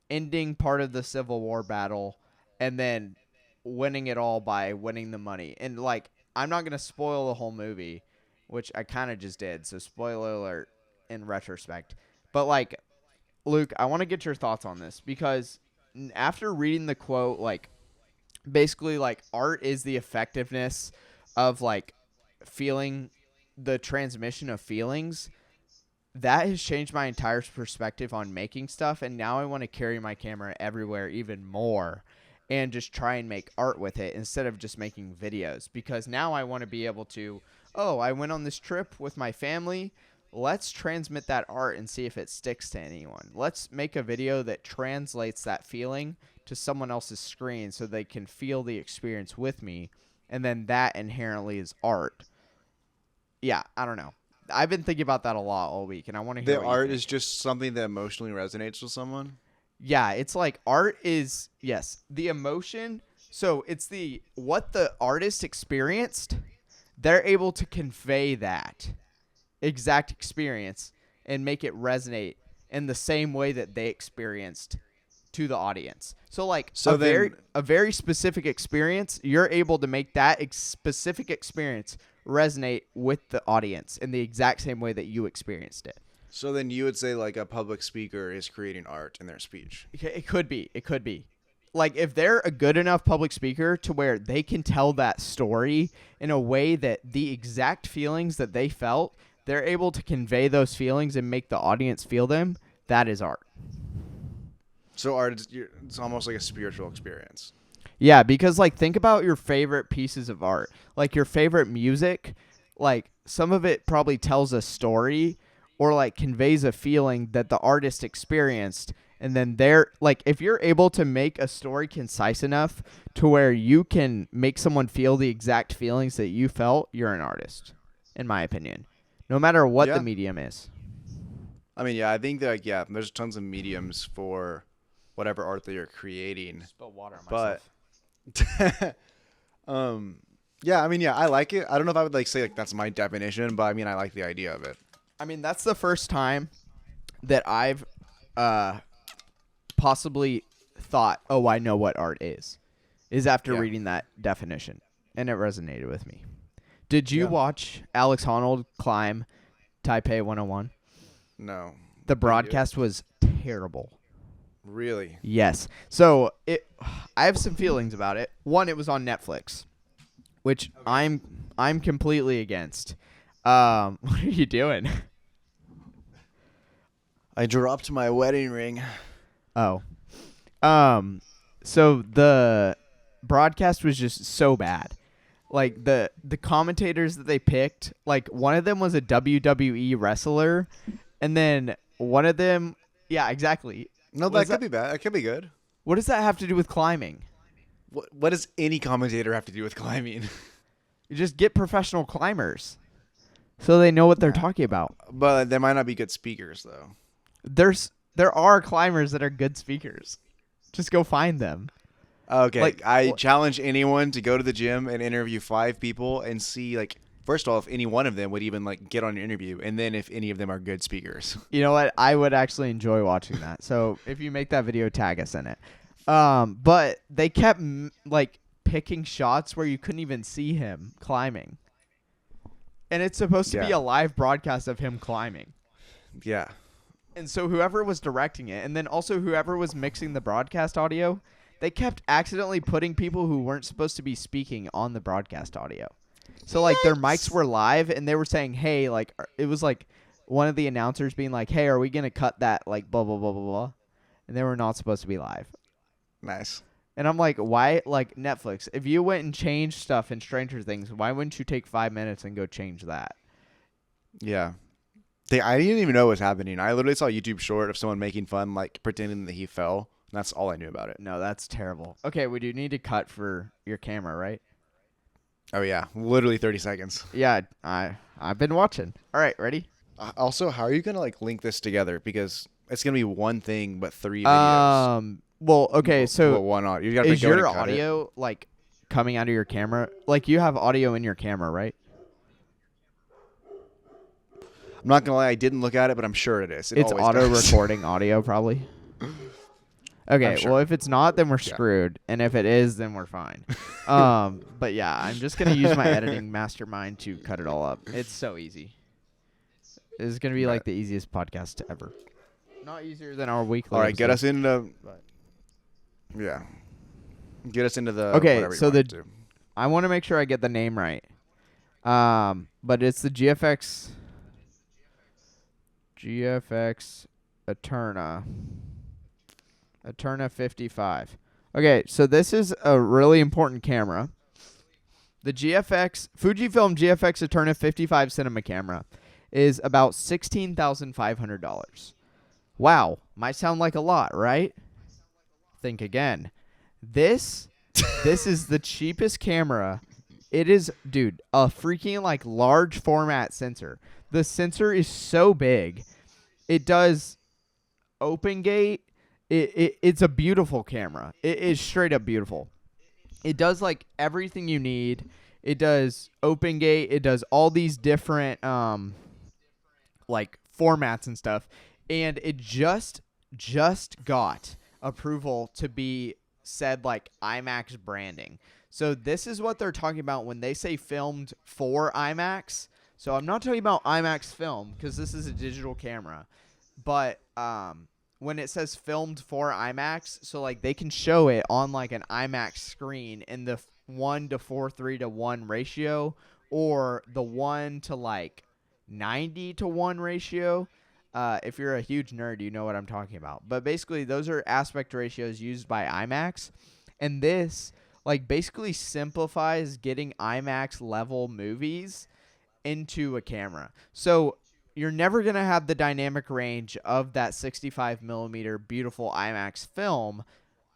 ending part of the Civil War battle, and then winning it all by winning the money. And like, I'm not gonna spoil the whole movie, which I kind of just did. So spoiler alert in retrospect. But like, Luke, I want to get your thoughts on this because after reading the quote, like basically like art is the effectiveness of like feeling the transmission of feelings, that has changed my entire perspective on making stuff, and now I want to carry my camera everywhere even more and just try and make art with it instead of just making videos, because now I want to be able to, oh, I went on this trip with my family, let's transmit that art and see if it sticks to anyone. Let's make a video that translates that feeling to someone else's screen so they can feel the experience with me, and then that inherently is art. Yeah, I don't know. I've been thinking about that a lot all week, and I want to hear The what you art think. is just something that emotionally resonates with someone. Yeah, it's like art is, yes, the emotion. So it's what the artist experienced. They're able to convey that exact experience and make it resonate in the same way that they experienced to the audience. So like So then, a very specific experience, you're able to make that specific experience resonate with the audience in the exact same way that you experienced it. so then you would say like a public speaker is creating art in their speech. It could be. It could be. Like if they're a good enough public speaker to where they can tell that story in a way that the exact feelings that they felt, they're able to convey those feelings and make the audience feel them, that is art. So art, it's almost like a spiritual experience. Yeah, because like think about your favorite pieces of art. Like your favorite music, like some of it probably tells a story or like conveys a feeling that the artist experienced, and then they're like, if you're able to make a story concise enough to where you can make someone feel the exact feelings that you felt, you're an artist, in my opinion. No matter what the Yeah. medium is. I mean, yeah, I think that like, yeah, there's tons of mediums for whatever art that you're creating. Spill water on But yeah, I mean, yeah, I like it. I don't know if I would like say like that's my definition, but I mean, I like the idea of it. I mean, that's the first time that I've possibly thought, oh, I know what art is after Yeah. reading that definition, and it resonated with me. Did you Yeah. watch Alex Honnold climb Taipei 101? No. The broadcast was terrible. Really? Yes. So I have some feelings about it. One, it was on Netflix, which I'm completely against. What are you doing? I dropped my wedding ring. Oh. So the broadcast was just so bad. Like the commentators that they picked, like one of them was a WWE wrestler, and then one of them, yeah, exactly. No, What that is could be bad. That could be good. What does that have to do with climbing? What does any commentator have to do with climbing? You just get professional climbers so they know what they're talking about. But they might not be good speakers though. There are climbers that are good speakers. Just go find them. Okay, Like, I challenge anyone to go to the gym and interview 5 people and see, like, first of all, if any one of them would even, like, get on your interview, and then if any of them are good speakers. You know what? I would actually enjoy watching that. So if you make that video, tag us in it. But they kept like picking shots where you couldn't even see him climbing, and it's supposed to be Yeah. a live broadcast of him climbing. Yeah. And so whoever was directing it, and then also whoever was mixing the broadcast audio, they kept accidentally putting people who weren't supposed to be speaking on the broadcast audio. So like their mics were live, and they were saying, "Hey," like it was like one of the announcers being like, "Hey, are we gonna cut that?" Like blah blah blah blah blah, and they were not supposed to be live. Nice. And I'm like, why? Like Netflix, if you went and changed stuff in Stranger Things, why wouldn't you take 5 minutes and go change that? Yeah. I didn't even know what was happening. I literally saw a YouTube short of someone making fun, like pretending that he fell. And that's all I knew about it. No, that's terrible. Okay, we do need to cut for your camera, right? Oh yeah, literally 30 seconds. Yeah, I've been watching. All right, ready? Also, how are you gonna like link this together? Because it's gonna be one thing but 3 videos. Well, okay, so Well, one audio. You gotta is go in your and cut it. audio like coming out of your camera? Like you have audio in your camera, right? I'm not gonna lie, I didn't look at it, but I'm sure it is. It's always auto does. recording audio, probably. Okay, Sure. well, if it's not, then we're screwed, and if it is, then we're fine. But yeah, I'm just gonna use my editing mastermind to cut it all up. It's so easy. This is gonna be like the easiest podcast ever. Not easier than our weekly. All right, get us episodes. into. Yeah. Get us into the. Okay, whatever you so want to. I want to make sure I get the name right. But it's the GFX Eterna 55. Okay, so this is a really important camera. The Fujifilm GFX Eterna 55 cinema camera is about $16,500. Wow, might sound like a lot, right? Think again. This is the cheapest camera. It is, dude, a freaking like large format sensor. The sensor is so big. It does open gate. It's a beautiful camera. It is straight up beautiful. It does like everything you need. It does open gate. It does all these different like formats and stuff. And it just got approval to be said like IMAX branding. So this is what they're talking about when they say filmed for IMAX. So I'm not talking about IMAX film because this is a digital camera. But when it says filmed for IMAX, so like they can show it on like an IMAX screen in the 1:4:3:1 ratio or the 1 to like 90:1 ratio. If you're a huge nerd, you know what I'm talking about. But basically, those are aspect ratios used by IMAX. And this, like, basically simplifies getting IMAX level movies into a camera. So you're never going to have the dynamic range of that 65 millimeter beautiful IMAX film.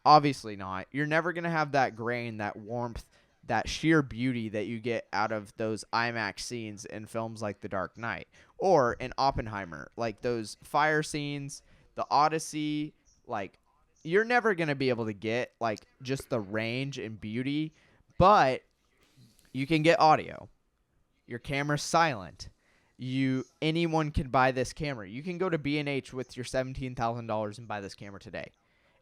Obviously not. You're never going to have that grain, that warmth, that sheer beauty that you get out of those IMAX scenes in films like The Dark Knight or in Oppenheimer, like those fire scenes, the Odyssey. Like, you're never going to be able to get like just the range and beauty, but you can get audio. Your camera's silent. Anyone can buy this camera. You can go to B&H with your $17,000 and buy this camera today.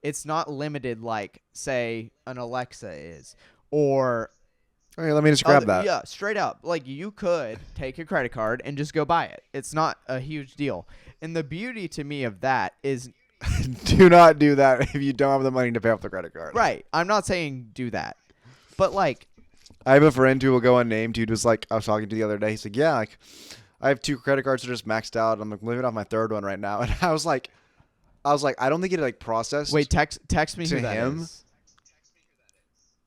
It's not limited like, say, an Alexa is. Or Okay, let me just grab that. Yeah, straight up. Like, you could take a credit card and just go buy it. It's not a huge deal. And the beauty to me of that is Do not do that if you don't have the money to pay off the credit card. right. I'm not saying do that. But like, I have a friend who will go unnamed. Dude was like, I was talking to the other day. He's like, yeah, like I have 2 credit cards that are just maxed out. I'm like living off my 3rd one right now. And I was like, I don't think it like processed. wait, text me to who that him? is.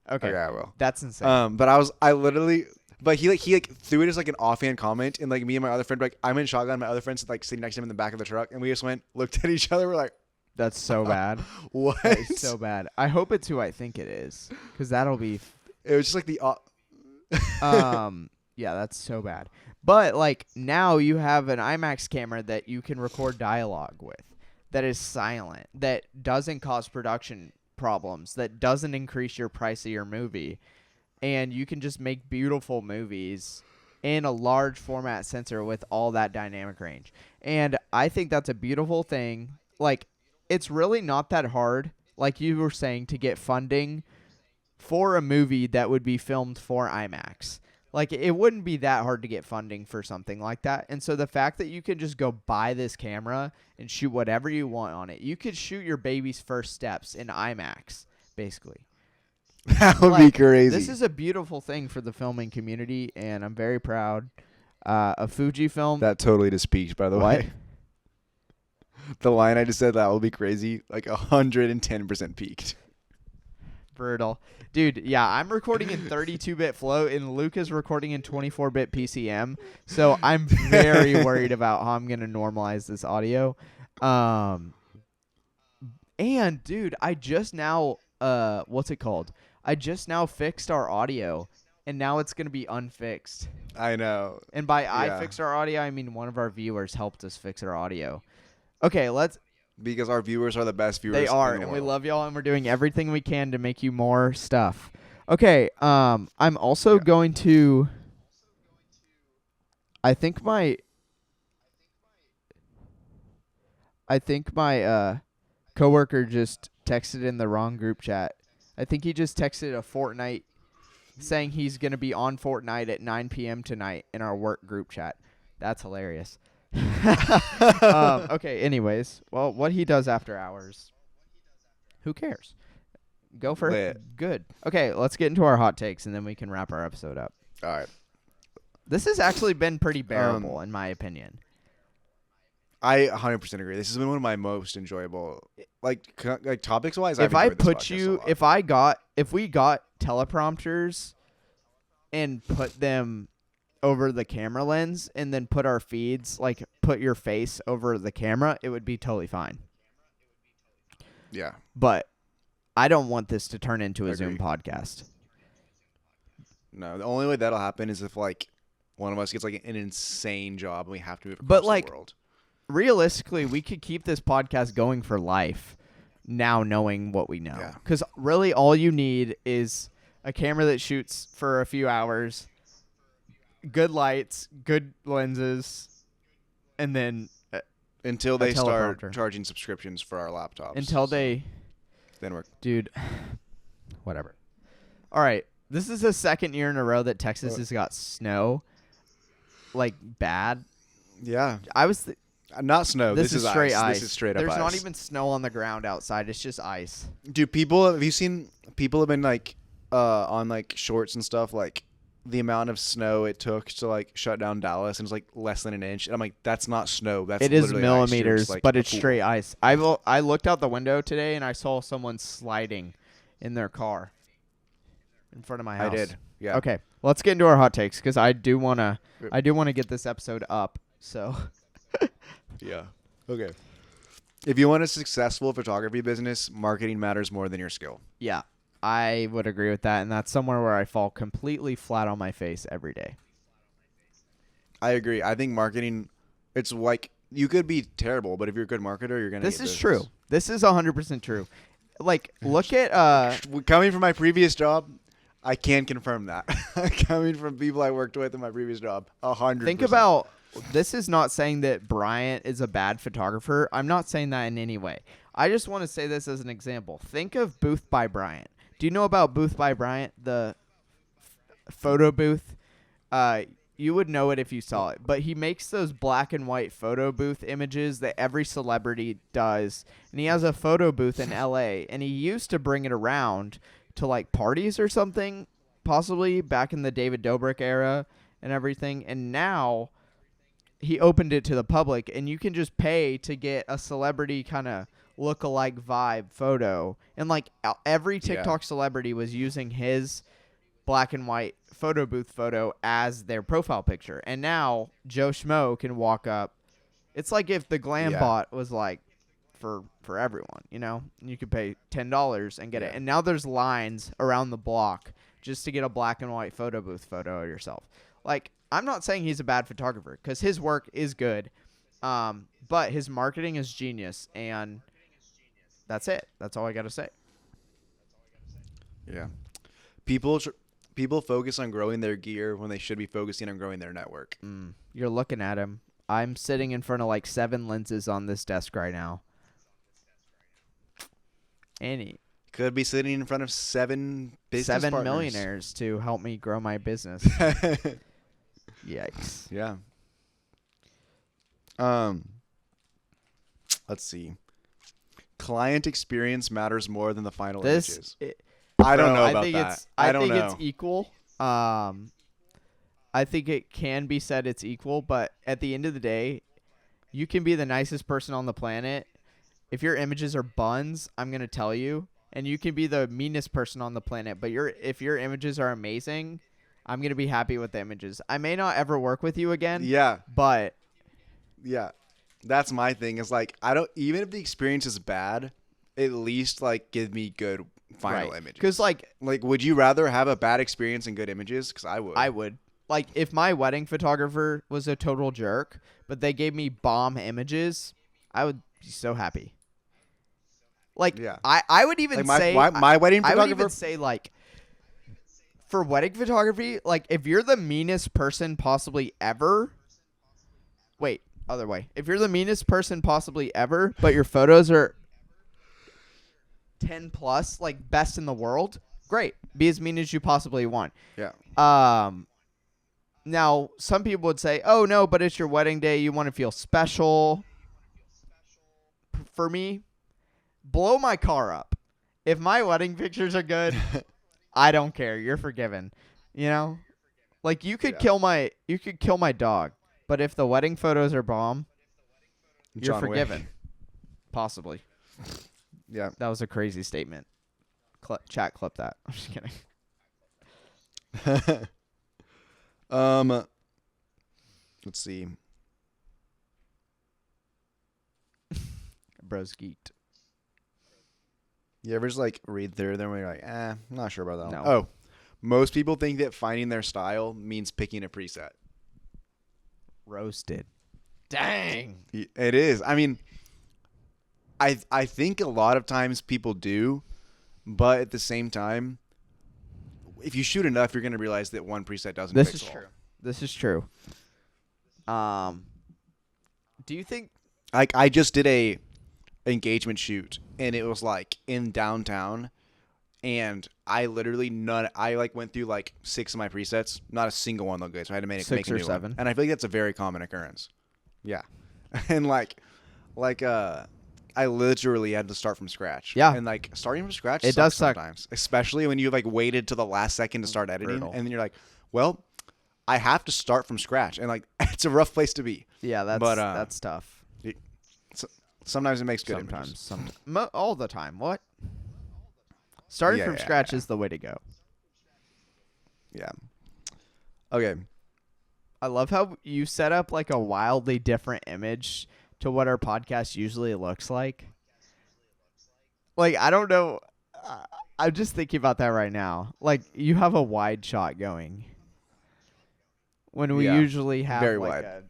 Okay. Okay, I will. That's insane. But I literally, but he threw it as like an offhand comment, and like me and my other friend, like I'm in shotgun, my other friend's like sitting next to him in the back of the truck, and we just looked at each other, we're like, That's so bad. what? That is so bad. I hope it's who I think it is, because that'll be. It was just like the. Yeah, that's so bad. But like now you have an IMAX camera that you can record dialogue with, that is silent, that doesn't cause production problems, that doesn't increase your price of your movie, and you can just make beautiful movies in a large format sensor with all that dynamic range. And I think that's a beautiful thing. Like, it's really not that hard, like you were saying, to get funding for a movie that would be filmed for IMAX. Like, it wouldn't be that hard to get funding for something like that. And so the fact that you can just go buy this camera and shoot whatever you want on it, you could shoot your baby's first steps in IMAX, basically. That would be crazy. This is a beautiful thing for the filming community, and I'm very proud of Fujifilm. That totally just peaked, by the way. The line I just said, that will be crazy, like 110% peaked. Brutal. Dude, yeah, I'm recording in 32-bit float and Luke is recording in 24-bit PCM. So I'm very worried about how I'm going to normalize this audio. And dude, I just now what's it called? I just now fixed our audio and now it's going to be unfixed. I know. And by I fixed our audio, I mean one of our viewers helped us fix our audio. Okay, because our viewers are the best viewers. They are, in the and world. we love y'all, and we're doing everything we can to make you more stuff. Okay, I'm also going to. I think my coworker just texted in the wrong group chat. I think he just texted a Fortnite saying he's gonna be on Fortnite at 9 p.m. tonight in our work group chat. That's hilarious. Okay, anyways. Well, what he does after hours, who cares? Go for it. Good. Okay, let's get into our hot takes, and then we can wrap our episode up. All right. This has actually been pretty bearable, in my opinion. I 100% agree. This has been one of my most enjoyable, like topics wise. If we got teleprompters and put them over the camera lens and then put our feeds, like put your face over the camera, it would be totally fine. Yeah. But I don't want this to turn into a Zoom podcast. No, the only way that'll happen is if like one of us gets like an insane job and we have to move across the world. Realistically, we could keep this podcast going for life now knowing what we know. Because really all you need is a camera that shoots for a few hours, good lights, good lenses, and then until they start charging subscriptions for our laptops. Then we're... Dude, whatever. All right. This is the second year in a row that Texas has got snow. Like, bad. Yeah. Not snow. This is straight ice. This is straight up ice. There's not even snow on the ground outside. It's just ice. Dude, have you seen people have been like on like shorts and stuff, like the amount of snow it took to like shut down Dallas, and it's like less than an inch. And I'm like, that's not snow. It is millimeters, like, but it's straight ice. I looked out the window today and I saw someone sliding in their car in front of my house. I did. Yeah. Okay, let's get into our hot takes because I do wanna get this episode up. So. Yeah. Okay. If you want a successful photography business, marketing matters more than your skill. Yeah, I would agree with that, and that's somewhere where I fall completely flat on my face every day. I agree. I think marketing, it's like you could be terrible, but if you're a good marketer, you're gonna. This is true. This is 100% true. Like, look at coming from my previous job, I can confirm that. Coming from people I worked with in my previous job, 100%. Think about. This is not saying that Bryant is a bad photographer. I'm not saying that in any way. I just want to say this as an example. Think of Booth by Bryant. Do you know about Booth by Bryant, the photo booth? You would know it if you saw it. But he makes those black and white photo booth images that every celebrity does. And he has a photo booth in L.A. And he used to bring it around to like parties or something, possibly back in the David Dobrik era and everything. And now he opened it to the public, and you can just pay to get a celebrity kind of look-alike vibe photo. And like every TikTok celebrity was using his black and white photo booth photo as their profile picture. And now Joe Schmo can walk up. It's like if the Glam Bot was like for everyone, you know? You could pay $10 and get it. And now there's lines around the block just to get a black and white photo booth photo of yourself. Like, I'm not saying he's a bad photographer because his work is good, but his marketing is genius, and that's it. That's all I got to say. Yeah. People focus on growing their gear when they should be focusing on growing their network. You're looking at him. I'm sitting in front of like 7 lenses on this desk right now. And could be sitting in front of 7 business partners. Millionaires to help me grow my business. Yikes. Yeah. Let's see. Client experience matters more than the final images. I don't know about that. I think it's equal. I think it can be said it's equal, but at the end of the day, you can be the nicest person on the planet. If your images are buns, I'm going to tell you, and you can be the meanest person on the planet, but if your images are amazing, I'm going to be happy with the images. I may not ever work with you again. Yeah. But Yeah. That's my thing is like, I don't, even if the experience is bad, at least like give me good final images. Because like, would you rather have a bad experience and good images? Because I would. I would. Like, if my wedding photographer was a total jerk, but they gave me bomb images, I would be so happy. Like, Yeah. I would even like say my wedding I photographer. would even say like, for wedding photography, like if you're the meanest person possibly ever. Wait, other way. If you're the meanest person possibly ever, but your photos are 10 plus, like best in the world, great. Be as mean as you possibly want. Yeah. Now, some people would say, oh, no, but it's your wedding day. You want to feel special. For me, blow my car up. If my wedding pictures are good, I don't care. You're forgiven. You know? Like, you could kill my dog. But if the wedding photos are bomb, you're forgiven. Possibly. Yeah. That was a crazy statement. Chat clip that. I'm just kidding. Let's see. Bro's geeked. You ever just like read through them and you're like, I'm not sure about that No. one. Oh, most people think that finding their style means picking a preset. Roasted. Dang. It is. I mean, I think a lot of times people do, but at the same time, if you shoot enough, you're going to realize that one preset doesn't This fix is all. true. This is true. Do you think Like I just did a engagement shoot and it was like in downtown and I literally went through like 6 of my presets, not a single one looked good, so I had to make 6 a or new 7. one. And I feel like that's a very common occurrence. Yeah. And I literally had to start from scratch. Yeah. And like starting from scratch It sucks does suck. sometimes, especially when you like waited to the last second to start editing Brutal. and then you're like, well, I have to start from scratch, and like it's a rough place to be. Yeah, that's tough. Sometimes it makes good images. Sometimes. All the time. What? Starting from scratch is the way to go. Yeah. Okay. I love how you set up like a wildly different image to what our podcast usually looks like. Like, I don't know. I'm just thinking about that right now. Like, you have a wide shot going. When we usually have very like wide.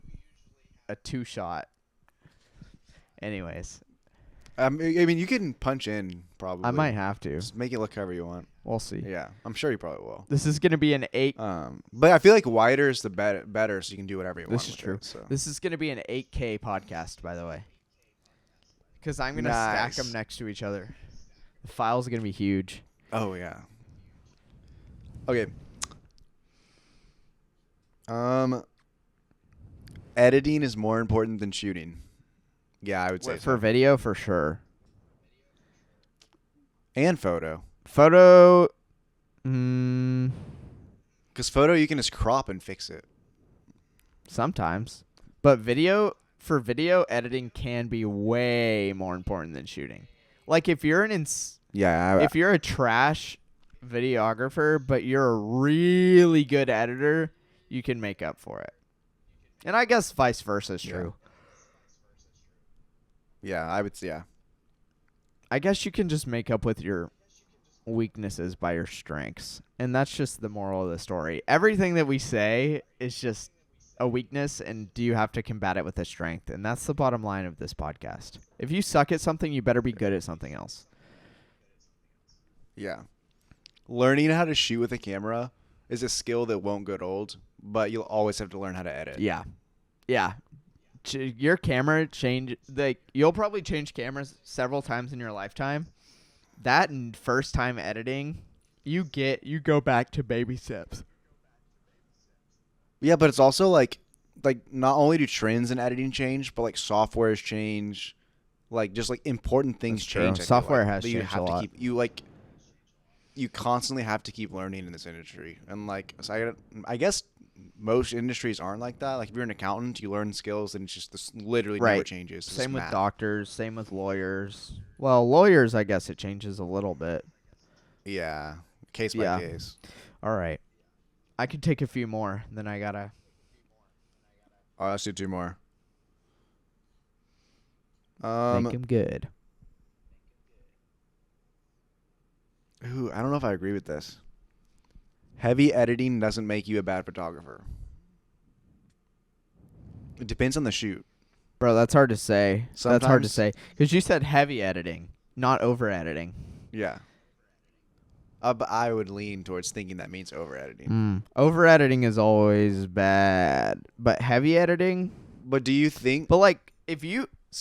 a 2-shot. Anyways. I mean, you can punch in probably. I might have to. Just make it look however you want. We'll see. Yeah, I'm sure you probably will. This is going to be an 8. But I feel like wider is the better, so you can do whatever you want. This is true. So. This is going to be an 8K podcast, by the way. Because I'm going to stack them next to each other. The file's going to be huge. Oh, yeah. Okay. Editing is more important than shooting. Yeah, I would say For video, for sure. And photo. Photo, Because photo, you can just crop and fix it. sometimes. But for video, editing can be way more important than shooting. Like if you're if you're a trash videographer, but you're a really good editor, you can make up for it. And I guess vice versa is true. Yeah, I would say, yeah. I guess you can just make up with your weaknesses by your strengths. And that's just the moral of the story. Everything that we say is just a weakness, and do you have to combat it with a strength? And that's the bottom line of this podcast. If you suck at something, you better be good at something else. Yeah. Learning how to shoot with a camera is a skill that won't get old, but you'll always have to learn how to edit. Yeah. Yeah. Your camera you'll probably change cameras several times in your lifetime. That and first time editing, you go back to baby steps. Yeah, but it's also like not only do trends in editing change, but like softwares change, like just like important things That's true. change. Software has changed a lot. You constantly have to keep learning in this industry, and like so I guess most industries aren't like that. Like if you're an accountant, you learn skills, and it's just this literally never Right. changes. It's Same with math. doctors. Same with lawyers. Well, lawyers, I guess it changes a little bit. Yeah, case by Yeah. case. All right. I could take a few more. Then I gotta. Oh, let's do 2 more. Make him good. Ooh, I don't know if I agree with this. Heavy editing doesn't make you a bad photographer. It depends on the shoot. Bro, that's hard to say. That's hard to Sometimes- say. Because you said heavy editing, not over editing. Yeah. But I would lean towards thinking that means over editing. Over editing is always bad. But heavy editing? But do you think? But like,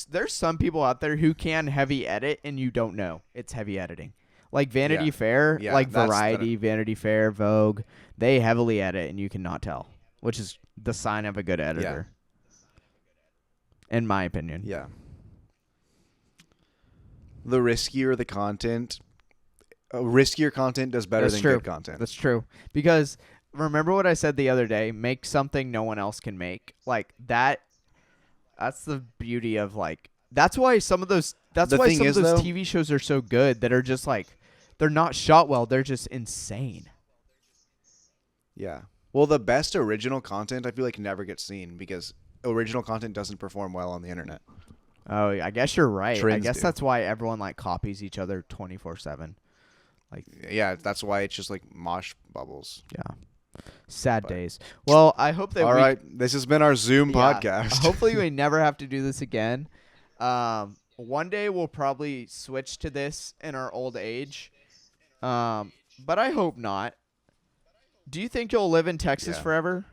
there's some people out there who can heavy edit and you don't know it's heavy editing. Like Vanity Yeah. Fair, Yeah, like that's Variety, Vanity Fair, Vogue, they heavily edit and you cannot tell, which is the sign of a good editor. In my opinion. Yeah. The riskier the content, riskier content does better than good content. That's true. Because remember what I said the other day, make something no one else can make. Like that's the beauty of like that's why some of those TV shows are so good that are just like they're not shot well, they're just insane. Yeah. Well, the best original content I feel like never gets seen because original content doesn't perform well on the internet. Oh, I guess you're right. Trends I guess do. that's why everyone like copies each other 24/7. Like Yeah, that's why it's just like mosh bubbles. yeah. Sad days. Well, I hope that All right, this has been our Zoom podcast. Hopefully we never have to do this again. One day we'll probably switch to this in our old age. But I hope not. Do you think you'll live in Texas forever?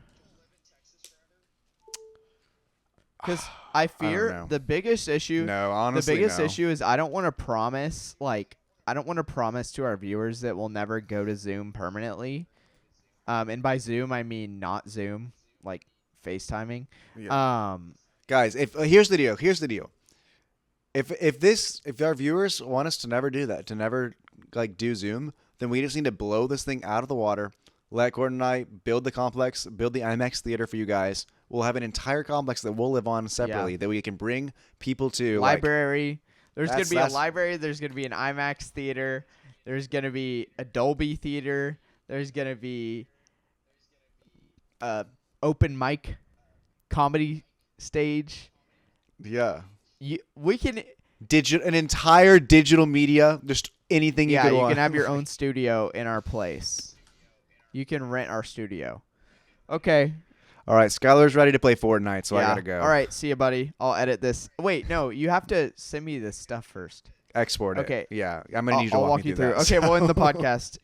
Because I fear know. the biggest issue. No, honestly, the biggest no. issue is I don't want to promise to our viewers that we'll never go to Zoom permanently. And by Zoom I mean not Zoom, like FaceTiming. Yeah. Guys, here's the deal. If our viewers want us to never do that, to never like do Zoom, then we just need to blow this thing out of the water. Let Cort and I build the complex, build the IMAX theater for you guys. We'll have an entire complex that we'll live on separately that we can bring people to. Library. There's going to be a that's- library. There's going to be an IMAX theater. There's going to be a Dolby theater. There's going to be open mic comedy stage. Yeah. We can An entire digital media, just anything you could want. you can have your own studio in our place. You can rent our studio. Okay. All right, Skylar's ready to play Fortnite, so I gotta go. All right, see you, buddy. I'll edit this. Wait, no, you have to send me this stuff first. Export it. Okay. Yeah, I'm gonna need you to I'll walk you me through that. Okay, we'll end the podcast.